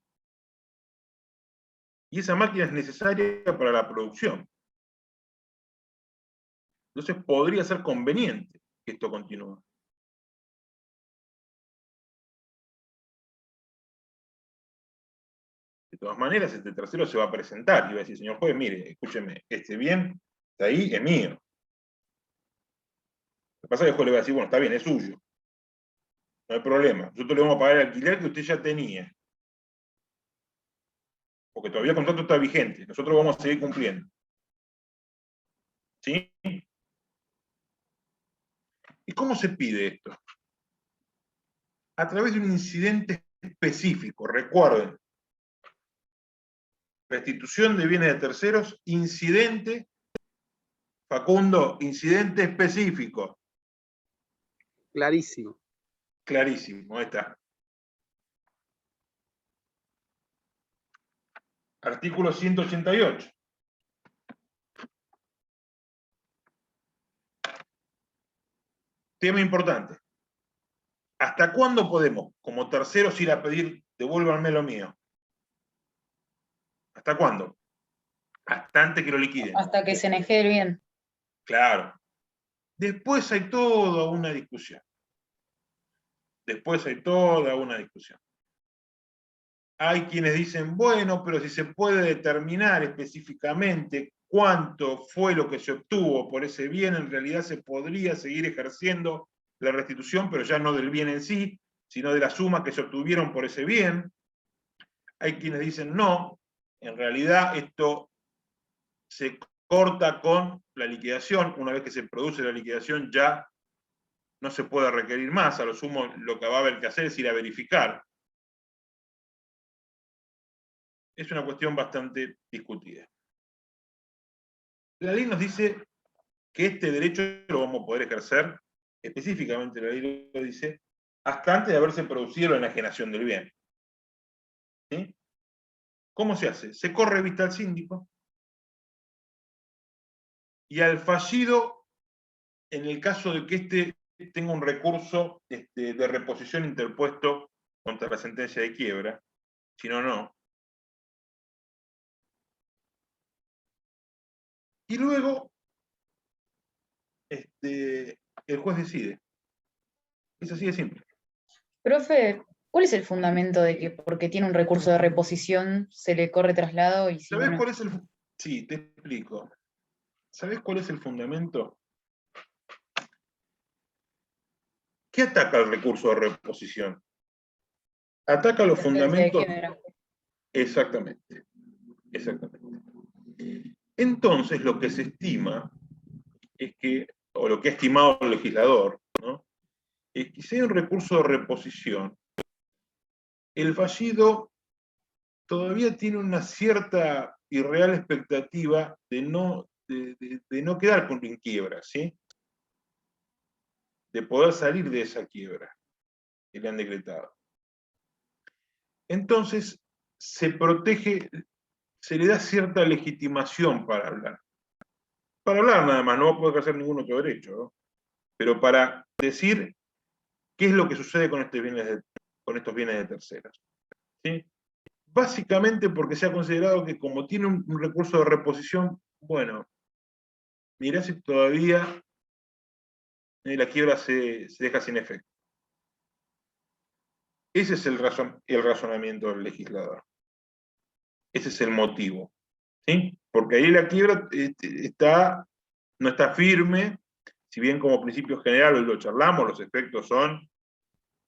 [SPEAKER 2] Y esa máquina es necesaria para la producción. Entonces podría ser conveniente que esto continúe. De todas maneras, este tercero se va a presentar y va a decir, señor juez, mire, escúcheme, este bien está ahí, es mío. Lo que pasa es que el juez le va a decir, bueno, está bien, es suyo. No hay problema. Nosotros le vamos a pagar el alquiler que usted ya tenía. Porque todavía el contrato está vigente. Nosotros vamos a seguir cumpliendo. ¿Sí? ¿Y cómo se pide esto? A través de un incidente específico. Recuerden, restitución de bienes de terceros, incidente, Facundo, incidente específico.
[SPEAKER 4] Clarísimo.
[SPEAKER 2] Clarísimo, ahí está. Artículo 188. Tema importante. ¿Hasta cuándo podemos, como terceros, ir a pedir, devuélvanme lo mío? ¿Hasta cuándo? Hasta antes que lo liquiden.
[SPEAKER 3] Hasta que se eneje el bien.
[SPEAKER 2] Claro. Después hay toda una discusión. Hay quienes dicen, bueno, pero si se puede determinar específicamente cuánto fue lo que se obtuvo por ese bien, en realidad se podría seguir ejerciendo la restitución, pero ya no del bien en sí, sino de la suma que se obtuvieron por ese bien. Hay quienes dicen, no, en realidad esto se corta con la liquidación. Una vez que se produce la liquidación ya no se puede requerir más, a lo sumo lo que va a haber que hacer es ir a verificar. Es una cuestión bastante discutida. La ley nos dice que este derecho lo vamos a poder ejercer, específicamente la ley lo dice, hasta antes de haberse producido la enajenación del bien. ¿Sí? ¿Cómo se hace? Se corre vista al síndico y al fallido, en el caso de que éste tenga un recurso de reposición interpuesto contra la sentencia de quiebra, si no, no. Y luego, el juez decide. Es así de simple.
[SPEAKER 3] Profe, ¿cuál es el fundamento de que porque tiene un recurso de reposición se le corre traslado y si
[SPEAKER 2] ¿Sabés
[SPEAKER 3] no, no?
[SPEAKER 2] cuál es el...? Sí, te explico. ¿Sabés cuál es el fundamento? ¿Qué ataca el recurso de reposición? Ataca los
[SPEAKER 3] Sentencia de
[SPEAKER 2] fundamentos...
[SPEAKER 3] quiebra.
[SPEAKER 2] Exactamente. Entonces, lo que se estima es que, o lo que ha estimado el legislador, ¿no?, es que si hay un recurso de reposición, el fallido todavía tiene una cierta y real expectativa de no quedar en quiebra, ¿sí? De poder salir de esa quiebra que le han decretado. Entonces, se protege, se le da cierta legitimación para hablar. Para hablar nada más, no va a poder ejercer ningún otro derecho, ¿no? Pero para decir qué es lo que sucede con estos bienes de terceros. ¿Sí? Básicamente porque se ha considerado que como tiene un recurso de reposición, bueno, mirá si todavía la quiebra se deja sin efecto. Ese es el razonamiento del legislador. Ese es el motivo. ¿Sí? Porque ahí la quiebra no está firme, si bien como principio general hoy lo charlamos, los efectos son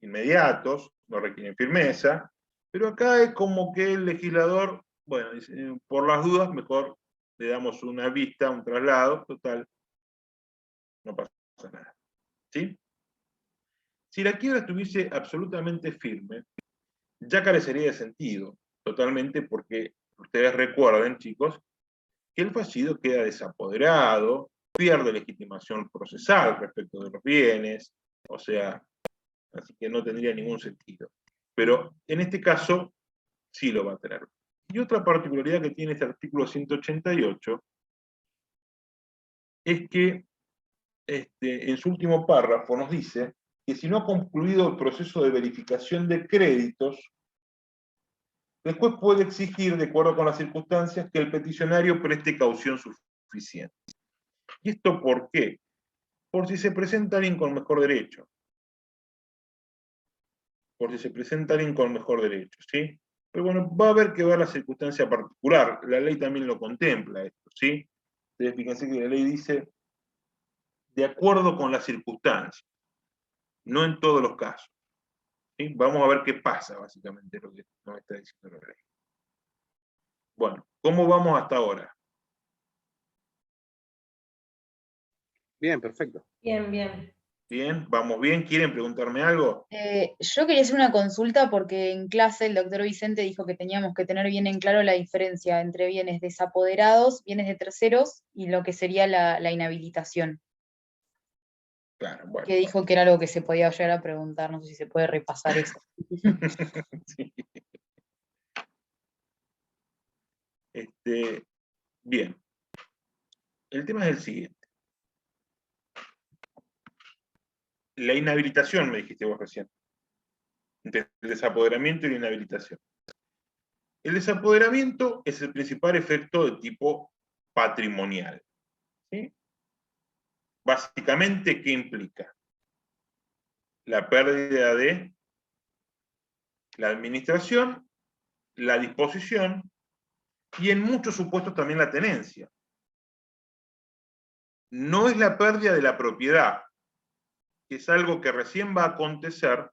[SPEAKER 2] inmediatos, no requieren firmeza, pero acá es como que el legislador, bueno, dice, por las dudas, mejor le damos una vista, un traslado, total, no pasa nada. ¿Sí? Si la quiebra estuviese absolutamente firme, ya carecería de sentido, totalmente, porque ustedes recuerden, chicos, que el fallido queda desapoderado, pierde legitimación procesal respecto de los bienes, o sea, así que no tendría ningún sentido. Pero en este caso, sí lo va a tener. Y otra particularidad que tiene este artículo 188 es que en su último párrafo nos dice que si no ha concluido el proceso de verificación de créditos, el juez puede exigir, de acuerdo con las circunstancias, que el peticionario preste caución suficiente. ¿Y esto por qué? Por si se presenta alguien con mejor derecho. Por si se presenta alguien con mejor derecho, ¿sí? Pero bueno, va a haber que ver la circunstancia particular. La ley también lo contempla esto, ¿sí? Entonces, fíjense que la ley dice, de acuerdo con las circunstancias, no en todos los casos. ¿Sí? Vamos a ver qué pasa, básicamente, lo que nos está diciendo la ley. Bueno, ¿cómo vamos hasta ahora?
[SPEAKER 4] Bien, perfecto.
[SPEAKER 1] Bien, bien.
[SPEAKER 2] Bien, vamos bien. ¿Quieren preguntarme algo?
[SPEAKER 3] Yo quería hacer una consulta porque en clase el doctor Vicente dijo que teníamos que tener bien en claro la diferencia entre bienes desapoderados, bienes de terceros y lo que sería la inhabilitación,
[SPEAKER 2] Claro, bueno.
[SPEAKER 3] que dijo que era algo que se podía llegar a preguntar, no sé si se puede repasar eso.
[SPEAKER 2] Sí. Bien. El tema es el siguiente. La inhabilitación, me dijiste vos recién. Entre el desapoderamiento y la inhabilitación. El desapoderamiento es el principal efecto de tipo patrimonial. ¿Sí? Básicamente, ¿qué implica? La pérdida de la administración, la disposición y en muchos supuestos también la tenencia. No es la pérdida de la propiedad, que es algo que recién va a acontecer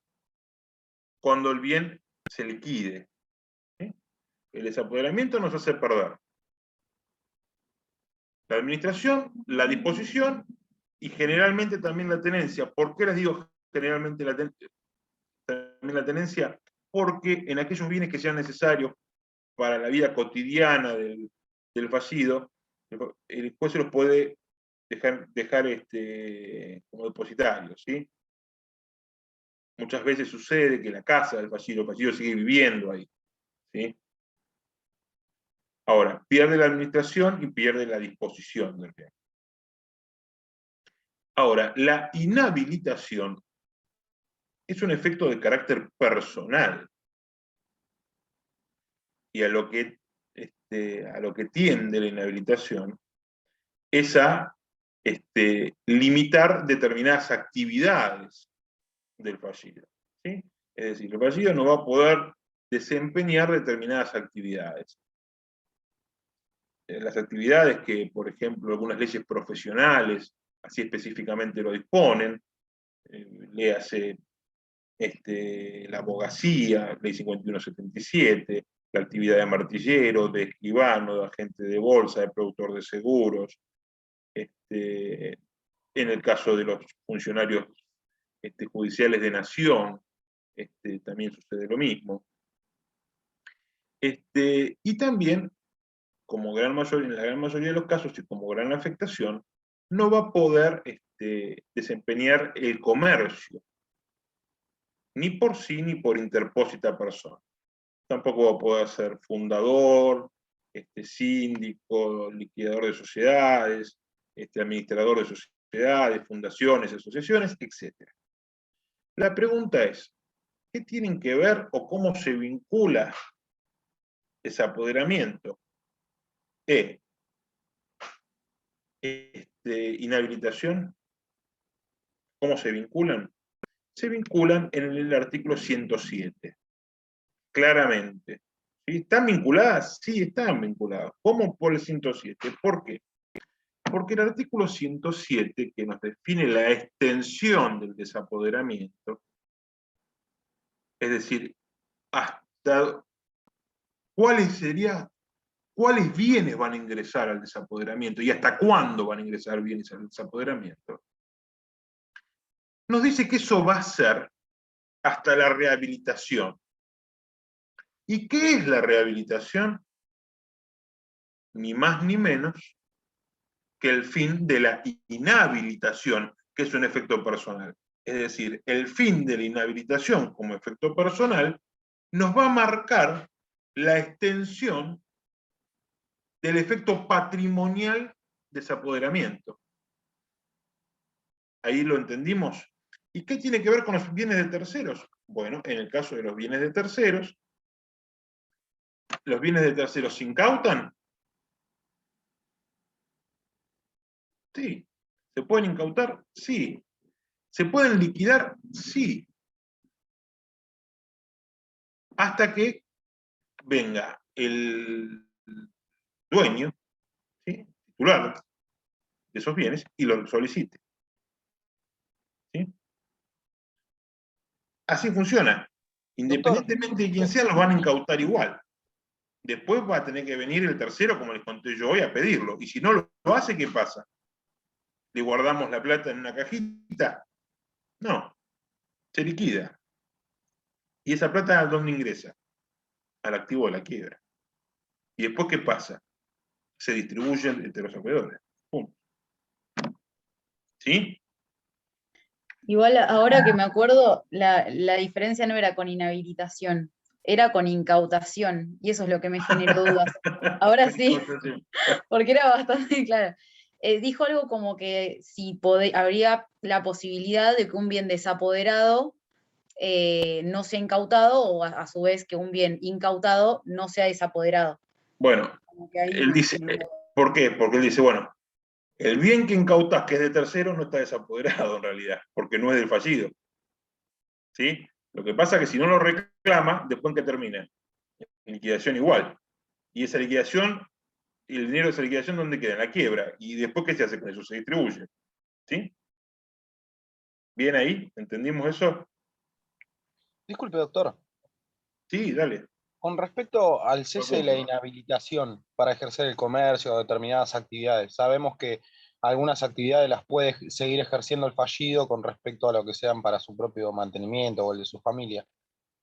[SPEAKER 2] cuando el bien se liquide. ¿Sí? El desapoderamiento nos hace perder la administración, la disposición y generalmente también la tenencia. ¿Por qué les digo generalmente también la tenencia? Porque en aquellos bienes que sean necesarios para la vida cotidiana del fallido, el juez se los puede dejar como depositarios, ¿sí? Muchas veces sucede que la casa del fallido, el fallido sigue viviendo ahí, ¿sí? Ahora, pierde la administración y pierde la disposición del bien. Ahora, la inhabilitación es un efecto de carácter personal y a lo que tiende la inhabilitación es a limitar determinadas actividades del fallido, ¿sí? Es decir, el fallido no va a poder desempeñar determinadas actividades. Las actividades que, por ejemplo, algunas leyes profesionales así específicamente lo disponen, léase la abogacía, ley 5177, la actividad de martillero, de escribano, de agente de bolsa, de productor de seguros, en el caso de los funcionarios judiciales de nación, también sucede lo mismo. Y también, como en la gran mayoría de los casos y como gran afectación, no va a poder desempeñar el comercio, ni por sí ni por interpósita persona. Tampoco va a poder ser fundador, síndico, liquidador de sociedades, administrador de sociedades, fundaciones, asociaciones, etc. La pregunta es, ¿qué tienen que ver o cómo se vincula ese apoderamiento? Inhabilitación, ¿cómo se vinculan? Se vinculan en el artículo 107, claramente. ¿Sí? ¿Están vinculadas? Sí, están vinculadas. ¿Cómo por el 107? ¿Por qué? Porque el artículo 107, que nos define la extensión del desapoderamiento, es decir, hasta cuáles bienes van a ingresar al desapoderamiento y hasta cuándo van a ingresar bienes al desapoderamiento, nos dice que eso va a ser hasta la rehabilitación. ¿Y qué es la rehabilitación? Ni más ni menos que el fin de la inhabilitación, que es un efecto personal. Es decir, el fin de la inhabilitación como efecto personal nos va a marcar la extensión del efecto patrimonial desapoderamiento. ¿Ahí lo entendimos? ¿Y qué tiene que ver con los bienes de terceros? Bueno, en el caso de los bienes de terceros, ¿Los bienes de terceros se incautan? Sí. ¿Se pueden incautar? Sí. ¿Se pueden liquidar? Sí. Hasta que venga el dueño, ¿sí?, titular de esos bienes, y lo solicite. ¿Sí? Así funciona. Independientemente de quién sea, los van a incautar igual. Después va a tener que venir el tercero, como les conté yo hoy, a pedirlo. Y si no lo hace, ¿qué pasa? ¿Le guardamos la plata en una cajita? No, se liquida. ¿Y esa plata a dónde ingresa? Al activo de la quiebra. ¿Y después qué pasa? Se distribuyen entre los acreedores. Punto. ¿Sí?
[SPEAKER 3] Igual ahora que me acuerdo, la diferencia no era con inhabilitación, era con incautación, y eso es lo que me generó dudas. Ahora sí, porque era bastante claro. Dijo algo como que si habría la posibilidad de que un bien desapoderado no sea incautado, o a su vez que un bien incautado no sea desapoderado.
[SPEAKER 2] Bueno,
[SPEAKER 3] Como que ahí
[SPEAKER 2] él dice, ¿por qué? Porque él dice, bueno, el bien que incautas, que es de tercero, no está desapoderado en realidad, porque no es del fallido. ¿Sí? Lo que pasa es que si no lo reclama, después ¿en qué termina? En liquidación igual. Y esa liquidación, el dinero de esa liquidación, ¿dónde queda? En la quiebra. ¿Y después qué se hace con eso? Se distribuye. ¿Sí? ¿Bien ahí? ¿Entendimos eso?
[SPEAKER 4] Disculpe, doctor.
[SPEAKER 2] Sí, dale.
[SPEAKER 4] Con respecto al
[SPEAKER 2] No
[SPEAKER 4] cese de la
[SPEAKER 2] confundo.
[SPEAKER 4] inhabilitación para ejercer el comercio o determinadas actividades, sabemos que algunas actividades las puede seguir ejerciendo el fallido con respecto a lo que sean para su propio mantenimiento o el de su familia,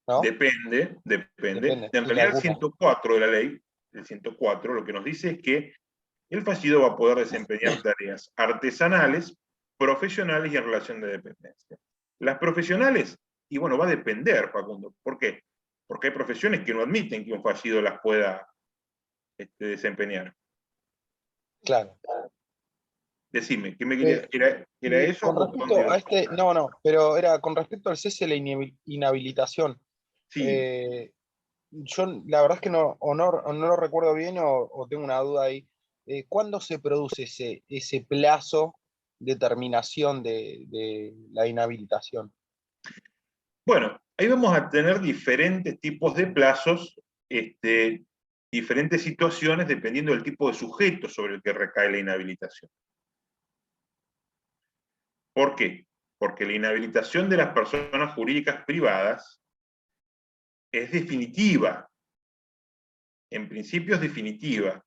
[SPEAKER 4] ¿no?
[SPEAKER 2] Depende.
[SPEAKER 4] Depende,
[SPEAKER 2] En
[SPEAKER 4] sí,
[SPEAKER 2] realidad el
[SPEAKER 4] calculo.
[SPEAKER 2] 104 de la ley, el 104, lo que nos dice es que el fallido va a poder desempeñar tareas artesanales, profesionales y en relación de dependencia. Las profesionales, y bueno, va a depender, Facundo. ¿Por qué? Porque hay profesiones que no admiten que un fallido las pueda desempeñar.
[SPEAKER 4] Claro.
[SPEAKER 2] Decime, ¿qué me
[SPEAKER 4] Eh,
[SPEAKER 2] quería? ¿Era eso
[SPEAKER 4] con
[SPEAKER 2] o
[SPEAKER 4] respecto a
[SPEAKER 2] dónde?
[SPEAKER 4] este, no, pero era con respecto al cese de la inhabilitación.
[SPEAKER 2] Sí,
[SPEAKER 4] Eh, yo la verdad es que o no lo recuerdo bien o tengo una duda ahí. ¿Cuándo se produce ese plazo de terminación de la inhabilitación?
[SPEAKER 2] bueno, ahí vamos a tener diferentes tipos de plazos, diferentes situaciones dependiendo del tipo de sujeto sobre el que recae la inhabilitación. ¿Por qué? Porque la inhabilitación de las personas jurídicas privadas es definitiva, en principio es definitiva,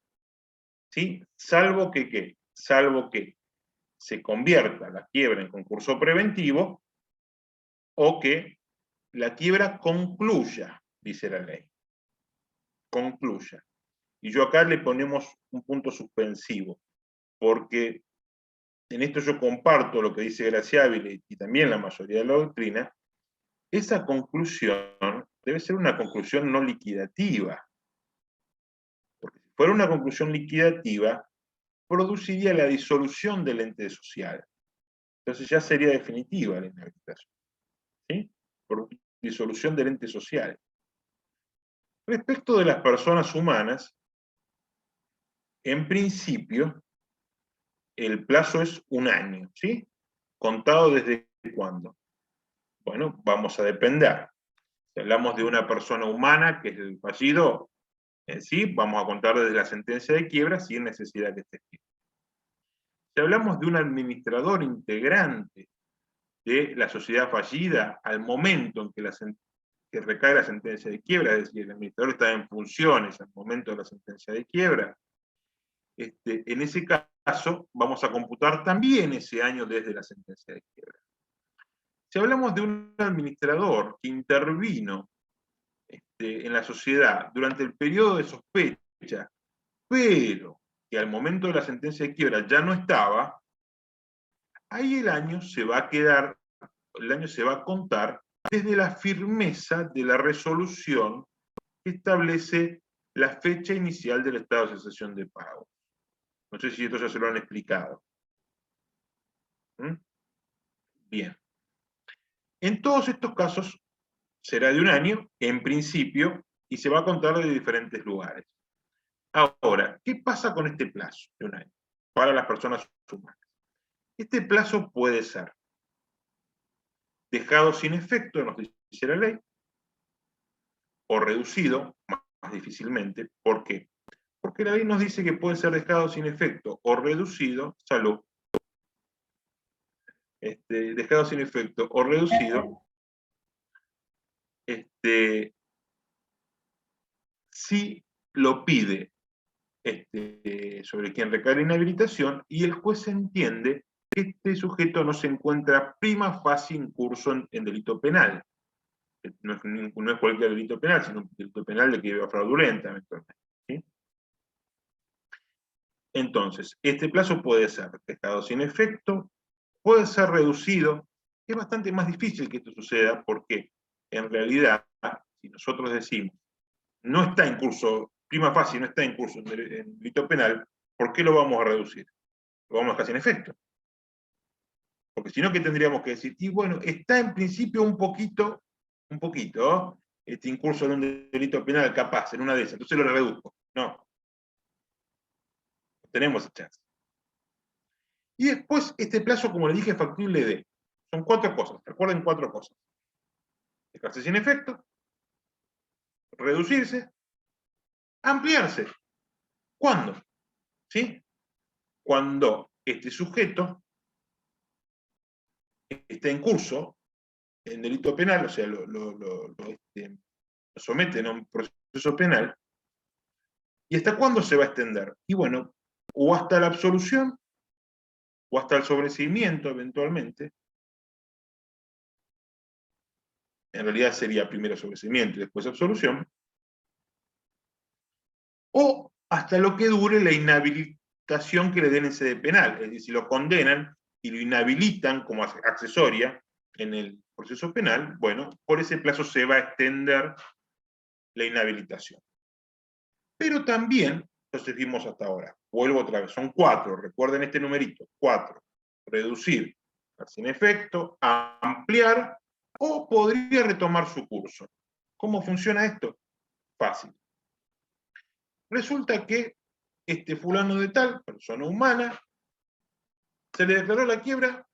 [SPEAKER 2] ¿sí? Salvo que, ¿qué? Salvo que se convierta la quiebra en concurso preventivo o que la quiebra concluya, dice la ley, concluya. Y yo acá le ponemos un punto suspensivo, porque en esto yo comparto lo que dice Graciabile y también la mayoría de la doctrina. Esa conclusión debe ser una conclusión no liquidativa, porque si fuera una conclusión liquidativa, produciría la disolución del ente social. Entonces ya sería definitiva la inhabilitación, ¿sí? Por disolución del ente social. Respecto de las personas humanas, en principio, el plazo es un año, ¿sí? ¿Contado desde cuándo? Bueno, vamos a depender. Si hablamos de una persona humana, que es el fallido, en sí, vamos a contar desde la sentencia de quiebra sin necesidad que esté escrito. Si hablamos de un administrador integrante de la sociedad fallida al momento en que recae la sentencia de quiebra, es decir, el administrador está en funciones al momento de la sentencia de quiebra, en ese caso vamos a computar también ese año desde la sentencia de quiebra. Si hablamos de un administrador que intervino en la sociedad durante el periodo de sospecha, pero que al momento de la sentencia de quiebra ya no estaba, ahí el año se va a contar desde la firmeza de la resolución que establece la fecha inicial del estado de cesación de pago. No sé si esto ya se lo han explicado. ¿Mm? Bien. En todos estos casos será de un año, en principio, y se va a contar de diferentes lugares. Ahora, ¿qué pasa con este plazo de un año para las personas humanas? Este plazo puede ser dejado sin efecto, nos dice la ley, o reducido, más difícilmente. ¿Por qué? Porque la ley nos dice que puede ser dejado sin efecto o reducido, salud, dejado sin efecto o reducido, si lo pide sobre quien recae la inhabilitación y el juez entiende que este sujeto no se encuentra prima facie incurso en delito penal. No es cualquier delito penal, sino un delito penal de que iba fraudulenta eventualmente. ¿Sí? Entonces, este plazo puede ser dejado sin efecto, puede ser reducido. Es bastante más difícil que esto suceda porque, en realidad, si nosotros decimos no está en curso, prima facie no está en curso en delito penal, ¿por qué lo vamos a reducir? Lo vamos a dejar sin efecto. Porque si no, ¿qué tendríamos que decir? Y bueno, está en principio un poquito, incurso en un delito penal capaz, en una de esas, entonces lo reduzco. No. Tenemos esa chance. Y después, este plazo, como le dije, es factible de. Son 4 cosas, recuerden 4 cosas. Dejarse sin efecto, reducirse, ampliarse. ¿Cuándo? ¿Sí? Cuando este sujeto está en curso en delito penal, o sea, lo someten a un proceso penal, ¿y hasta cuándo se va a extender? Y bueno, o hasta la absolución, o hasta el sobreseimiento eventualmente. En realidad sería primero sobreseimiento y después absolución. O hasta lo que dure la inhabilitación que le den en sede penal. Es decir, si lo condenan y lo inhabilitan como accesoria en el proceso penal, bueno, por ese plazo se va a extender la inhabilitación. Pero también, entonces vimos hasta ahora, vuelvo otra vez, son 4, recuerden este numerito, 4. Reducir, sin efecto, ampliar, o podría retomar su curso. ¿Cómo funciona esto? Fácil. Resulta que este fulano de tal, persona humana, se le declaró la quiebra,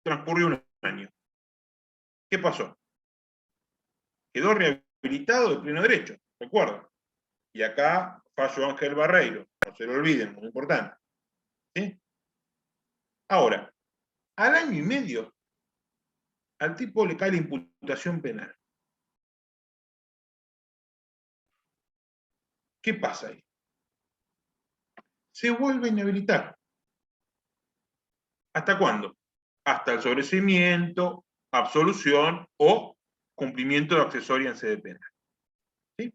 [SPEAKER 2] transcurrió un año. ¿Qué pasó? Quedó rehabilitado de pleno derecho, recuerden. Y acá, fallo Ángel Barreiro, no se lo olviden, muy importante. ¿Sí? Ahora, al año y medio, al tipo le cae la imputación penal. ¿Qué pasa ahí? Se vuelve a inhabilitar. ¿Hasta cuándo? Hasta el sobreseimiento, absolución o cumplimiento de accesoria en sede penal. ¿Sí?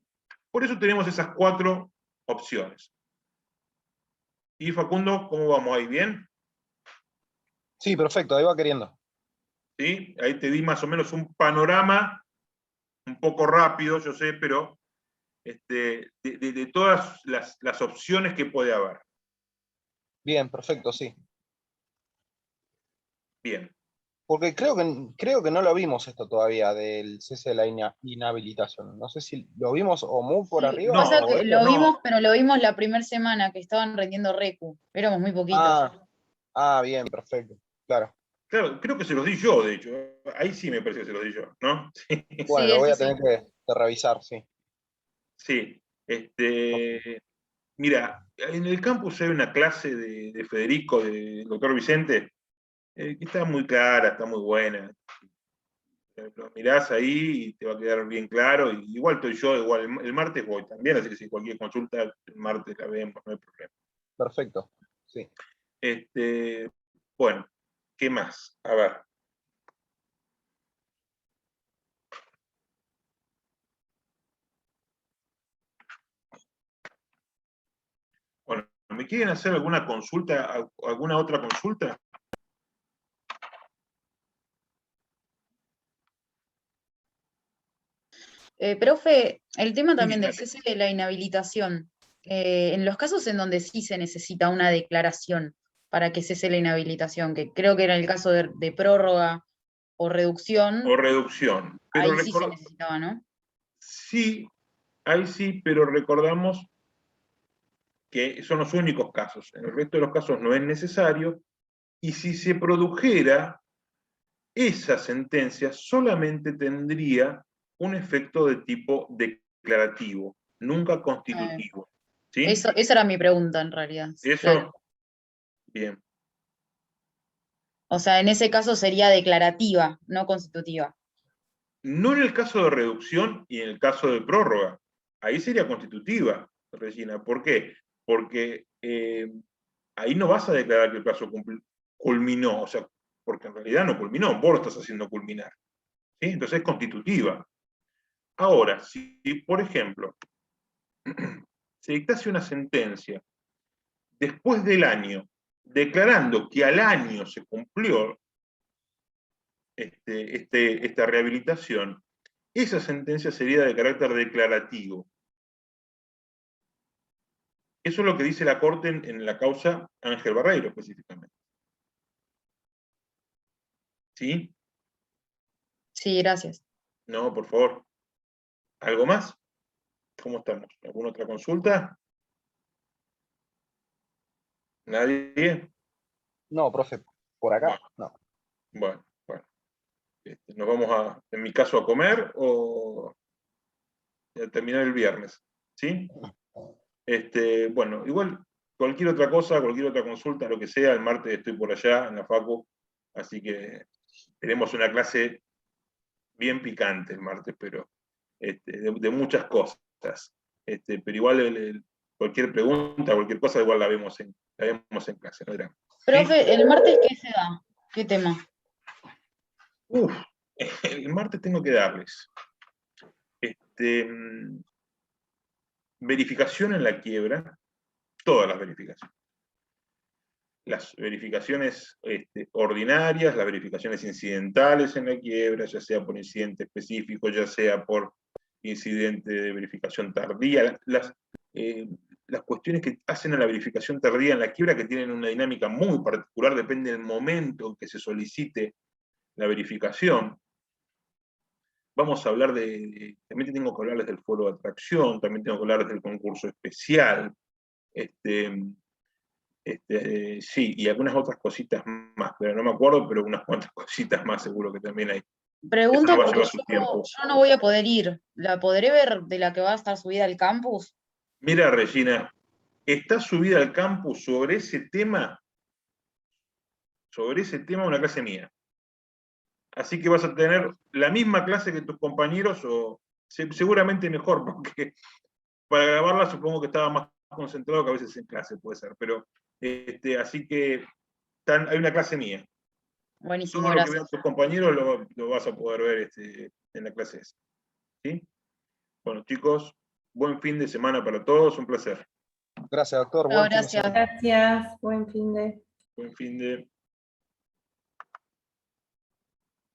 [SPEAKER 2] Por eso tenemos esas 4 opciones. Y Facundo, ¿cómo vamos ahí? ¿Bien?
[SPEAKER 4] Sí, perfecto, ahí va queriendo.
[SPEAKER 2] ¿Sí? Ahí te di más o menos un panorama, un poco rápido, yo sé, pero de todas las opciones que puede haber.
[SPEAKER 4] Bien, perfecto, sí.
[SPEAKER 2] Bien.
[SPEAKER 4] Porque creo que no lo vimos esto todavía del cese de la inhabilitación. No sé si lo vimos o muy por
[SPEAKER 3] Sí,
[SPEAKER 4] arriba
[SPEAKER 2] no,
[SPEAKER 3] pasa
[SPEAKER 4] o
[SPEAKER 3] que
[SPEAKER 4] esto
[SPEAKER 3] lo
[SPEAKER 4] no.
[SPEAKER 3] vimos, pero lo vimos la primera semana que estaban rendiendo recu. Éramos muy poquitos.
[SPEAKER 4] Bien, perfecto. Claro.
[SPEAKER 2] Claro, creo que se los di yo, de hecho. Ahí sí me parece que se los di yo, ¿no? Sí.
[SPEAKER 4] Bueno,
[SPEAKER 3] Sí,
[SPEAKER 4] lo voy
[SPEAKER 3] eso
[SPEAKER 4] a tener
[SPEAKER 3] sí.
[SPEAKER 4] que revisar, sí.
[SPEAKER 2] Sí. Mira, en el campus hay una clase de Federico, del doctor Vicente, que está muy clara, está muy buena. Lo mirás ahí y te va a quedar bien claro. Y igual estoy yo, igual el martes voy también, así que si cualquier consulta, el martes la vemos, no hay problema.
[SPEAKER 4] Perfecto, sí.
[SPEAKER 2] Bueno, ¿qué más? A ver. Bueno, ¿me quieren hacer alguna consulta, alguna otra consulta?
[SPEAKER 3] Profe, el tema
[SPEAKER 2] Sí,
[SPEAKER 3] también del
[SPEAKER 2] dale.
[SPEAKER 3] cese de la inhabilitación. En los casos en donde sí se necesita una declaración para que cese la inhabilitación, que creo que era el caso de prórroga o reducción,
[SPEAKER 2] O reducción. Pero
[SPEAKER 3] ahí sí se necesitaba, ¿no?
[SPEAKER 2] sí, ahí sí, pero recordamos que son los únicos casos. En el resto de los casos no es necesario, y si se produjera esa sentencia, solamente tendría un efecto de tipo declarativo, nunca constitutivo. ¿Sí?
[SPEAKER 3] Esa era mi pregunta en realidad.
[SPEAKER 2] ¿Eso?
[SPEAKER 3] Claro.
[SPEAKER 2] Bien.
[SPEAKER 3] O sea, en ese caso sería declarativa, no constitutiva.
[SPEAKER 2] No en el caso de reducción y en el caso de prórroga. Ahí sería constitutiva, Regina. ¿Por qué? Porque ahí no vas a declarar que el plazo culminó, o sea, porque en realidad no culminó, vos lo estás haciendo culminar. ¿Sí? Entonces es constitutiva. Ahora, si por ejemplo se dictase una sentencia después del año, declarando que al año se cumplió esta rehabilitación, esa sentencia sería de carácter declarativo. Eso es lo que dice la Corte en la causa Ángel Barreiro, específicamente. ¿Sí?
[SPEAKER 3] Sí, gracias.
[SPEAKER 2] No, por favor. ¿Algo más? ¿Cómo estamos? ¿Alguna otra consulta? ¿Nadie?
[SPEAKER 4] No, profe, por acá, no.
[SPEAKER 2] Bueno. ¿Nos vamos en mi caso, a comer o a terminar el viernes? ¿Sí? Bueno, igual cualquier otra cosa, cualquier otra consulta, lo que sea, el martes estoy por allá en la Facu, así que tenemos una clase bien picante el martes, pero de muchas cosas. Pero igual cualquier pregunta, cualquier cosa, igual la vemos en clase, ¿no, Adrián?
[SPEAKER 3] Profe,
[SPEAKER 2] ¿Sí?
[SPEAKER 3] ¿el martes qué se da? ¿Qué tema?
[SPEAKER 2] El martes tengo que darles verificación en la quiebra, todas las verificaciones. Las verificaciones ordinarias, las verificaciones incidentales en la quiebra, ya sea por incidente específico, ya sea por incidente de verificación tardía, las cuestiones que hacen a la verificación tardía en la quiebra, que tienen una dinámica muy particular, depende del momento en que se solicite la verificación. Vamos a hablar también tengo que hablarles del foro de atracción, también tengo que hablarles del concurso especial, sí, y algunas otras cositas más, pero no me acuerdo, pero unas cuantas cositas más seguro que también hay.
[SPEAKER 3] Pregunto
[SPEAKER 2] Eso va a
[SPEAKER 3] porque
[SPEAKER 2] llevar su tiempo.
[SPEAKER 3] yo no voy a poder ir. ¿La podré ver de la que va a estar subida al campus?
[SPEAKER 2] Mira, Regina, está subida al campus sobre ese tema una clase mía. Así que vas a tener la misma clase que tus compañeros, o seguramente mejor, porque para grabarla supongo que estaba más concentrado que a veces en clase, puede ser, pero así que hay una clase mía.
[SPEAKER 3] Buenísimo,
[SPEAKER 2] Todo lo que vean
[SPEAKER 3] gracias.
[SPEAKER 2] tus compañeros lo vas a poder ver en la clase esa. ¿Sí? Bueno, chicos, buen fin de semana para todos, un placer.
[SPEAKER 4] Gracias, doctor.
[SPEAKER 3] No,
[SPEAKER 4] Buen fin de
[SPEAKER 3] gracias.
[SPEAKER 4] semana.
[SPEAKER 1] Gracias, buen fin de.
[SPEAKER 2] Buen fin de...